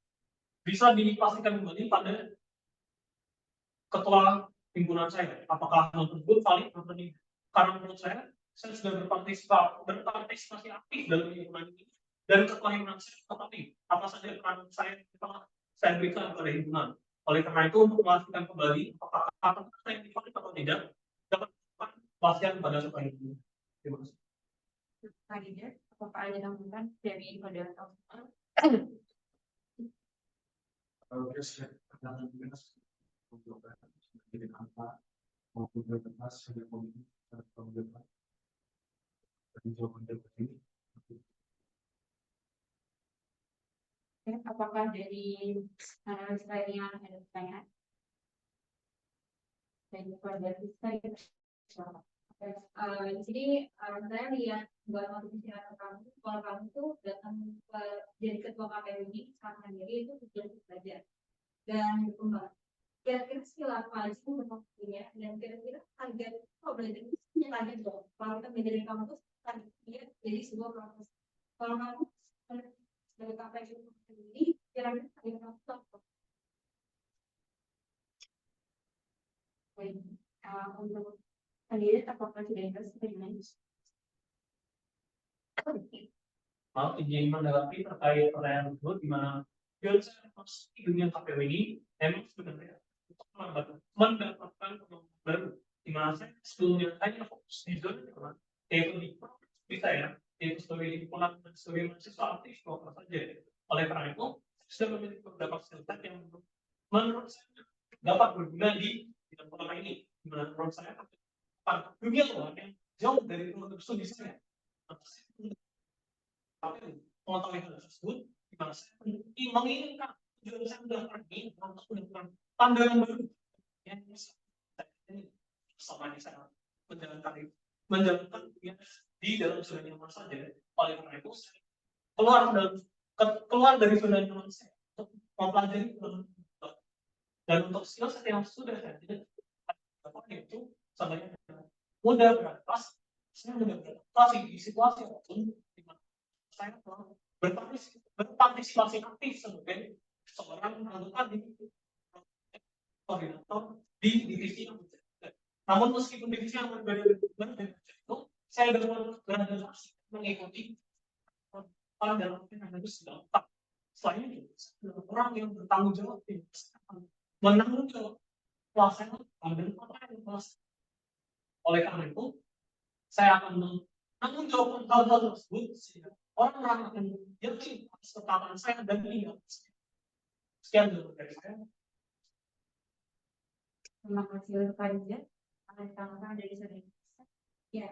bisa dipastikan kembali pada ketua himpunan saya, apakah hal tersebut valid atau tidak. Karena menurut saya sudah berpartisipasi aktif dalam himpunan ini, dan ketua himpunan saya tetapi apa saja peran saya berikan kepada himpunan. Oleh karena itu, untuk memastikan kembali apakah saya valid atau tidak, dapat pastikan pada ketua himpunan. Terima kasih. Kandidat, apakah ada tambahan dari pada apakah dari analis lainnya ada pertanyaan? Dari koordinator saya, di sini saya lihat buat notifikasi kamu, kalau kamu tuh datang ke jadi ketua KPU ini karena diri itu sudah belajar dan berkembang. Kira-kira skill apa aja yang bermaksudnya dan kira-kira target kalau belajar itu punya target dong. Kalau kita belajar dari kamu tuh targetnya jadi sebuah proses. Kalau kamu sebagai KPU ini kira-kira target kamu tuh apa? Baik, untuk kandidat apakah sudah investasi? Maaf izin menanggapi terkait pertanyaan tersebut, di mana saya masuk di dunia KPU ini memang sebenarnya untuk mendapatkan pengalaman baru, di mana saya sebelumnya hanya fokus di zona nyaman, yaitu di profesi saya, yaitu sebagai lingkungan dan sebagai mahasiswa aktif apa saja. Oleh karena itu, saya sudah memiliki beberapa skill set yang menurut saya dapat berguna di bidang pola ini, di mana menurut saya dunia luar yang jauh dari tempat studi saya. Mengetahui hal tersebut, di mana saya menginginkan tujuan saya mendaftar ini untuk mendapatkan pandangan baru yang selama ini saya menjalankan di dalam zona nyaman saja. Oleh karena itu, saya keluar keluar dari zona nyaman saya untuk mempelajari dan untuk skill set yang sudah saya tidak itu sebenarnya mudah beradaptasi. Saya mudah beradaptasi di situasi apapun di mana saya berpartisipasi aktif sebagai seorang anggota di koordinator di divisi yang berbeda. Namun meskipun divisi yang berbeda itu, saya beradaptasi mengikuti dalam harus dampak. Selain itu, orang yang bertanggung jawab menanggung jawab pelaksanaan ambil kelas. Oleh karena itu, saya akan menanggung jawab hal-hal tersebut sehingga orang-orang akan yakin atas ketaatan saya dan ingat. Sekian dulu dari saya. Terima kasih Farida. Tanggapan dari saudara. Ya,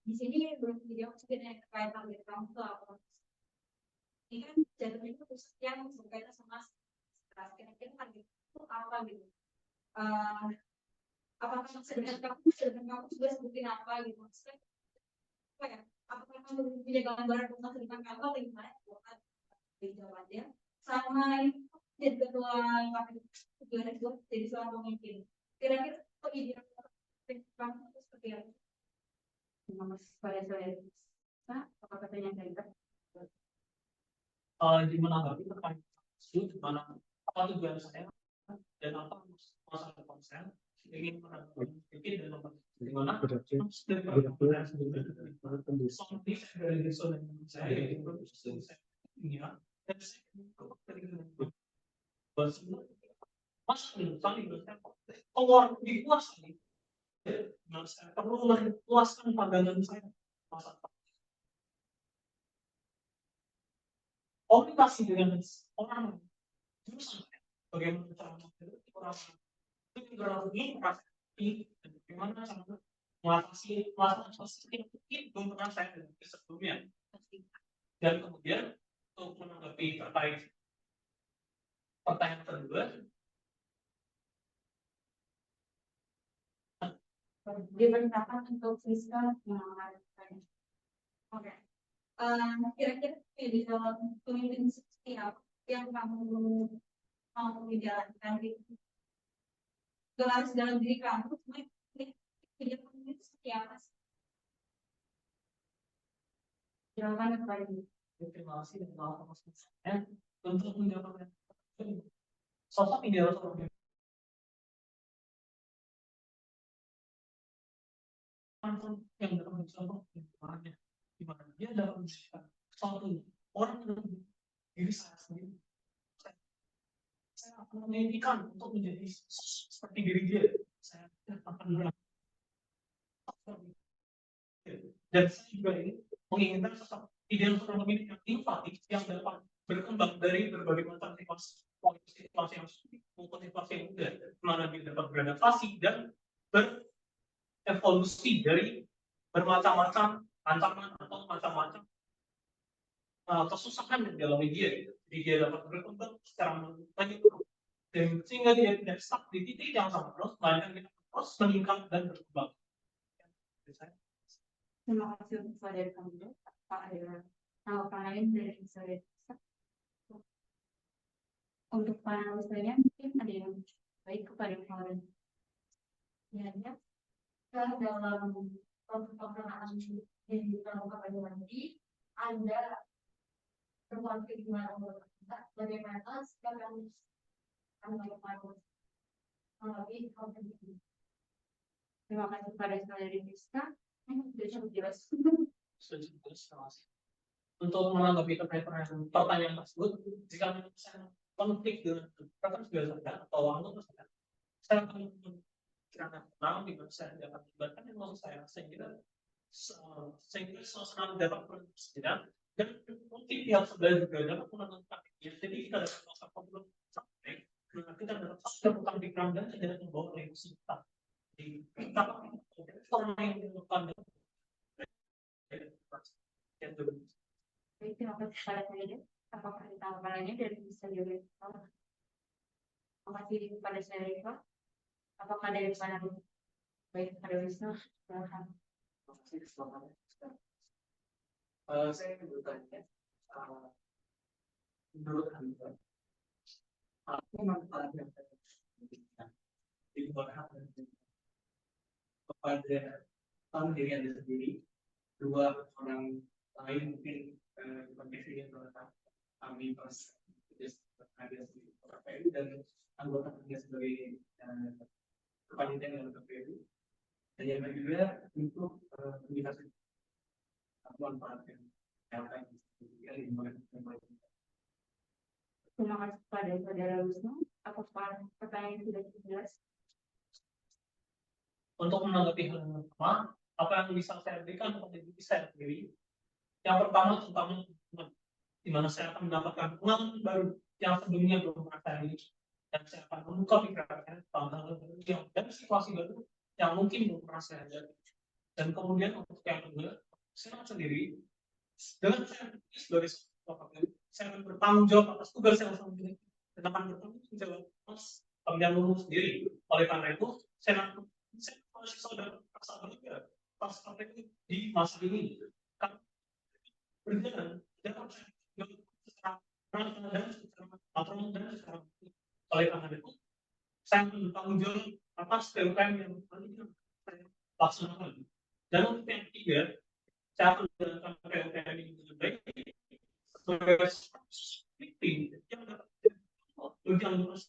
di sini belum dijawab sedikit yang terkait target kamu itu apa? Ini kan jatuhnya itu pusat yang berkaitan sama stres. Kira-kira target itu apa gitu? Apakah sedangkan kamu sudah sebutin apa gitu? Maksudnya apa ya? Apakah kamu punya gambaran tentang sedangkan kamu atau gimana? Bukan di jawabannya. Sama ini jadi ketua KPU juga jadi seorang pemimpin. Kira-kira ide kamu itu seperti apa? Terima kasih pada saya. Nah, apa katanya saya? Di menanggapi terkait itu di mana apa tujuan saya dan apa masa depan saya ingin menanggapi dan di mana dari zona saya itu ya dan saya dikuasai saya perlu meluaskan pandangan saya masa komunikasi dengan orang jurusan bagaimana cara orang itu berarti bagaimana cara mengatasi masalah seperti itu belum pernah saya dengar sebelumnya dan kemudian untuk menanggapi terkait pertanyaan kedua diperintahkan untuk fiskal mengamalkan. Oke. Kira-kira di dalam pemimpin seperti apa yang kamu mau dijalankan gitu? Gelar dalam diri kamu, tidak pemimpin seperti apa sih? Jawaban kepada ini. Terima kasih dan maaf saya untuk menjawab sosok ideal seorang yang dapat mencontoh di mana dia dapat menjadikan suatu orang dengan diri saya sendiri. Saya akan memimpikan untuk menjadi seperti diri dia. Saya akan berlaku dan saya juga ini menginginkan sosok ideal seorang pemimpin yang inovatif yang dapat berkembang dari berbagai macam situasi yang sulit maupun situasi yang mudah, mana dia dapat beradaptasi dan berevolusi dari bermacam-macam ancaman atau macam-macam kesusahan yang dialami dia. Jadi dia dapat berkembang secara banyak dan sehingga dia tidak stuck di titik yang sama terus, melainkan dia terus meningkat dan berkembang. Terima kasih untuk saudara kamu. Pak ada tanggapan lain dari saudara? Untuk panel-panelnya mungkin ada yang baik kepada kalian. Ya, dalam pemerintahan di pramuka nanti ada konflik dengan bagaimana sekarang lebih konflik. Terima kasih kepada saudari Rizka. Sudah cukup jelas. Untuk menanggapi terkait pertanyaan tersebut, jika saya konflik dengan rekan biasa atau anggota saya akan kira-kira di mana saya dapat melibatkan yang mau saya sehingga suasana dapat berjalan dan mungkin pihak sebelah juga dapat menentukan jadi kita dapat melakukan problem sampai kita dapat melakukan pikiran dan tidak membawa emosi kita di orang yang melakukan terima kasih kepada saya. Apakah ada tanggapannya dari bisa Terima kasih kepada saya Rika. Apakah dari mana baik pada Wisnu? Silahkan. Saya bertanya menurut Anda apa manfaat yang dibuat kepada diri Anda sendiri, dua orang lain mungkin kondisinya terletak kami pas ada di KPU dan anggota kerja sebagai kepanitiaan dalam KPU, dan yang kedua untuk komunikasi manfaat yang akan dimulai. Terima kasih kepada Saudara Wisnu. Apakah pertanyaan sudah jelas? Untuk menanggapi hal yang pertama, apa yang bisa saya berikan untuk diri saya sendiri? Yang pertama tentang di mana saya akan mendapatkan pengalaman baru yang sebelumnya belum pernah saya miliki, dan saya akan membuka pikiran saya tentang hal baru dan situasi baru yang mungkin belum pernah saya hadapi. Dan kemudian untuk yang kedua, saya sendiri dengan saya sebagai seorang saya akan bertanggung jawab atas tugas yang saya miliki dan akan bertanggung jawab atas pemilihan umum sendiri. Oleh karena itu, saya masih saudara rasa juga pas KPU di masa ini kan berjalan dalam secara rangka dan secara patron dan secara oleh karena itu saya bertanggung jawab atas PUKM yang saya laksanakan. Dan untuk yang ketiga, saya akan menjalankan PUKM ini dengan baik sebagai meeting yang dapat berjalan terus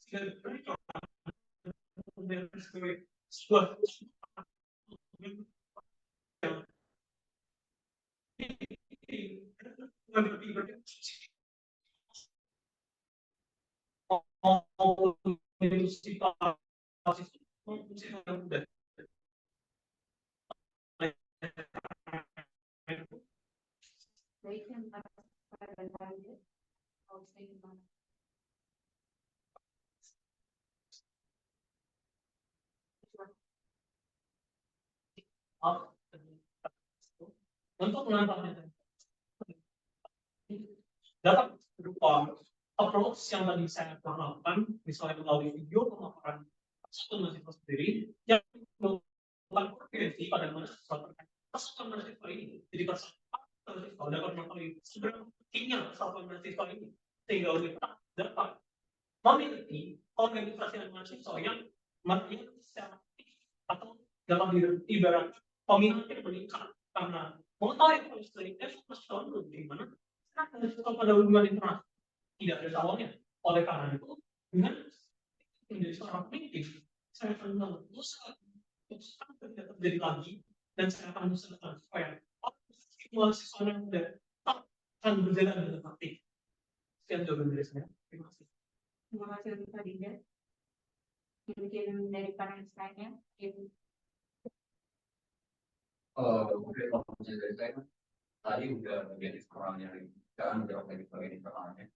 sehingga mereka sebagai sebuah Baik, yang pada lanjut. Kalau saya gimana? Untuk menambahnya dapat berupa approach yang tadi saya lakukan, misalnya melalui video pemaparan satu mahasiswa sendiri yang melakukan preferensi pada mahasiswa terkait pasukan mahasiswa ini. Jadi bersama mahasiswa dapat mengetahui seberapa pentingnya persatuan mahasiswa ini sehingga universitas dapat memiliki organisasi mahasiswa yang makin secara aktif atau dalam ibarat peminatnya meningkat karena mengetahui proses mahasiswa itu di mana mahasiswa pada hubungan internasional tidak ada awalnya. Oleh karena itu, dengan menjadi seorang pemimpin, saya akan berusaha tidak terjadi lagi, dan saya akan berusaha supaya mahasiswa yang muda akan berjalan dengan aktif. Sekian jawaban dari saya. Terima kasih. Terima kasih untuk Pak Dinda. Mungkin dari panel lainnya, mungkin kalau misalnya dari saya tadi udah menjadi orang yang kan menjawab dari bagian internalnya.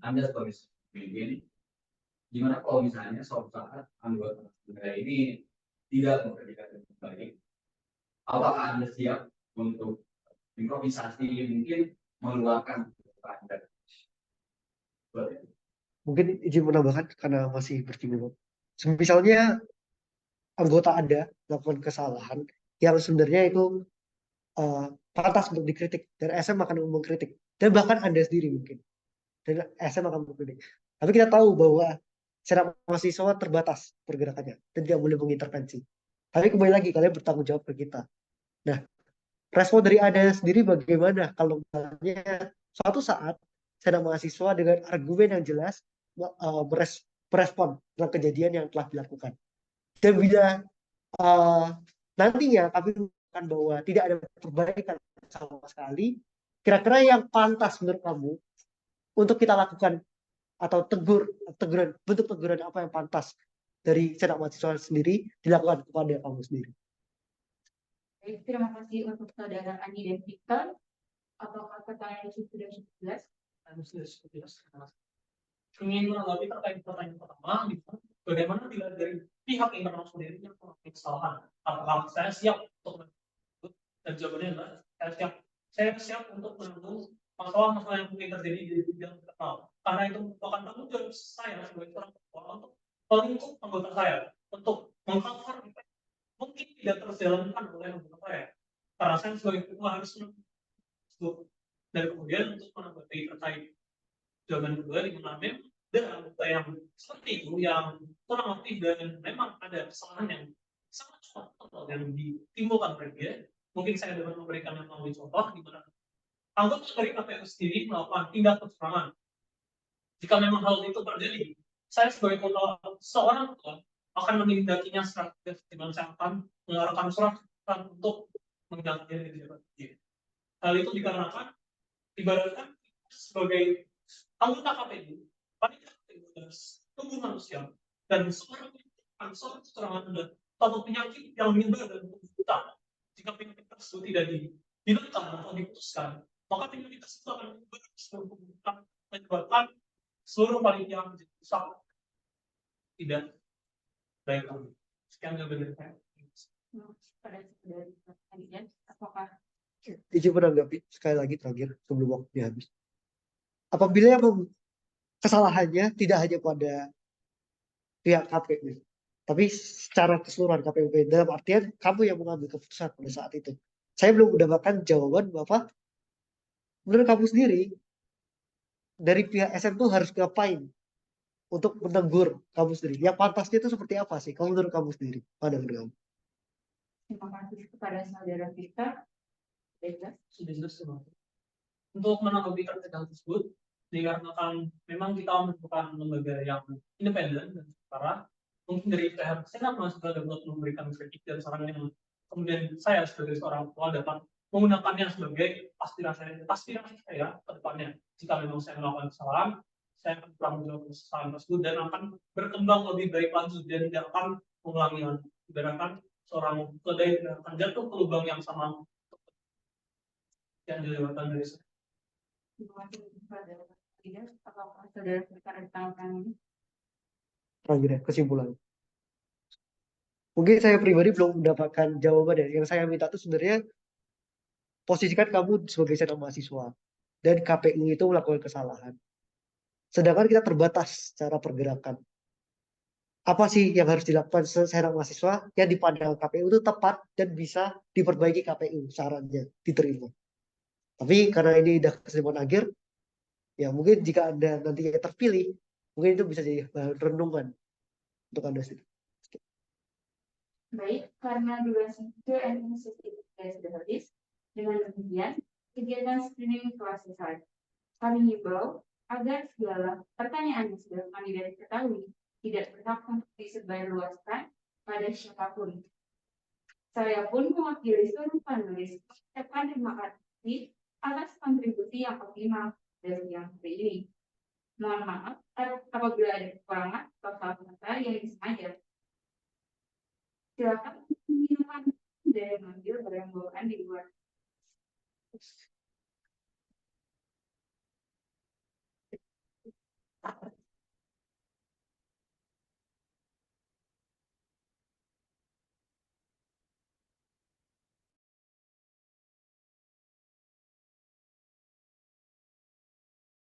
Anda sebagai pemimpin, gimana kalau misalnya suatu saat anggota negara ini tidak bekerja dengan baik, apakah Anda siap untuk improvisasi mungkin mengeluarkan standar? Mungkin izin menambahkan karena masih bersinggung. Misalnya anggota Anda melakukan kesalahan yang sebenarnya itu pantas untuk dikritik dan SM akan mengkritik dan bahkan Anda sendiri mungkin dan SM akan mengkritik. Tapi kita tahu bahwa secara mahasiswa terbatas pergerakannya dan tidak boleh mengintervensi. Tapi kembali lagi kalian bertanggung jawab ke kita. Nah, respon dari Anda sendiri bagaimana kalau misalnya suatu saat seorang mahasiswa dengan argumen yang jelas merespon tentang kejadian yang telah dilakukan. Dan bila nantinya kami menemukan bahwa tidak ada perbaikan sama sekali, kira-kira yang pantas menurut kamu untuk kita lakukan atau teguran, bentuk teguran apa yang pantas dari seorang mahasiswa sendiri dilakukan kepada kamu sendiri? baik, terima kasih untuk Saudara Andi dan Victor. Apakah pertanyaan itu sudah jelas? Sudah jelas. Ingin menanggapi terkait pertanyaan pertama, bagaimana bila dari pihak internal sendiri yang melakukan kesalahan? Apakah saya siap untuk menanggung? Dan jawabannya adalah saya siap untuk menanggung masalah-masalah yang mungkin terjadi di bidang internal. Karena itu merupakan tanggung jawab saya sebagai seorang ketua untuk melingkup anggota saya untuk mengcover mungkin tidak terjalankan oleh anggota saya. Karena saya sebagai ketua harus menanggung. Dan kemudian untuk menanggapi terkait jawaban kedua di mana memang ada anggota yang seperti itu yang kurang aktif dan memang ada kesalahan yang sangat fatal yang ditimbulkan oleh dia. Mungkin saya dapat memberikan yang contoh di mana anggota dari KPU sendiri melakukan tindak kecurangan. Jika memang hal itu terjadi, saya sebagai seorang ketua akan menindakinya secara tegas dengan saya akan mengeluarkan surat untuk menghilangkannya dari jabatan dia. Hal itu dikarenakan ibaratkan sebagai anggota KPU, panitia KPU adalah tubuh manusia dan seorang kecurangan adalah suatu penyakit yang menyebar dan tubuh kita. Jika penyakit tersebut tidak dihilangkan atau diputuskan, maka penyakit tersebut akan menyebar ke seluruh tubuh kita, menyebabkan seluruh panitia menjadi rusak. Tidak baik lagi. Sekian jawaban dari saya. Pada dari kandidat, apakah Izin menanggapi sekali lagi terakhir sebelum waktunya habis. Apabila kesalahannya tidak hanya pada pihak KPU, tapi secara keseluruhan KPU, dalam artian kamu yang mengambil keputusan pada saat itu. Saya belum mendapatkan jawaban Bapak, menurut kamu sendiri, dari pihak SM itu harus ngapain untuk menegur kamu sendiri? Yang pantasnya itu seperti apa sih? Kalau menurut kamu sendiri, pandangan kamu? terima kasih kepada saudara kita. Sudah jelas semua. Untuk menanggapi terkait hal tersebut, dikarenakan memang kita merupakan lembaga yang independen dan setara, mungkin dari pihak Senat masih dapat memberikan kritik dan saran yang kemudian saya sebagai seorang ketua dapat menggunakannya sebagai aspirasi saya ke depannya. Jika memang saya melakukan kesalahan, saya akan bertanggung jawab kesalahan tersebut dan akan berkembang lebih baik lagi dan tidak akan mengulangi lagi. Ibaratkan seorang keledai tidak akan jatuh ke lubang yang sama. Yang jawaban dari saya. Terima kasih kepada kandidat. Apakah saudara kita ada tanggapan ini? Terakhir ya, kesimpulan. Mungkin saya pribadi belum mendapatkan jawaban dari yang saya minta itu sebenarnya posisikan kamu sebagai senat mahasiswa dan KPU itu melakukan kesalahan. Sedangkan kita terbatas cara pergerakan. Apa sih yang harus dilakukan senat mahasiswa yang dipandang KPU itu tepat dan bisa diperbaiki KPU sarannya diterima. Tapi karena ini udah kesimpulan akhir, ya mungkin jika Anda nantinya terpilih, mungkin itu bisa jadi bahan renungan untuk Anda sendiri. Baik, karena durasi Q&A sesi kita sudah habis, dengan demikian kegiatan screening telah selesai. Kami himbau agar segala pertanyaan yang sudah kandidat ketahui tidak berhak untuk disebarluaskan pada siapapun. Saya pun mewakili seluruh panelis mengucapkan terima kasih atas kontribusi yang optimal dari yang hari ini. Mohon maaf apabila ada kekurangan atau salah kata yang disengaja. Silakan minumkan dan mengambil barang bawaan di luar.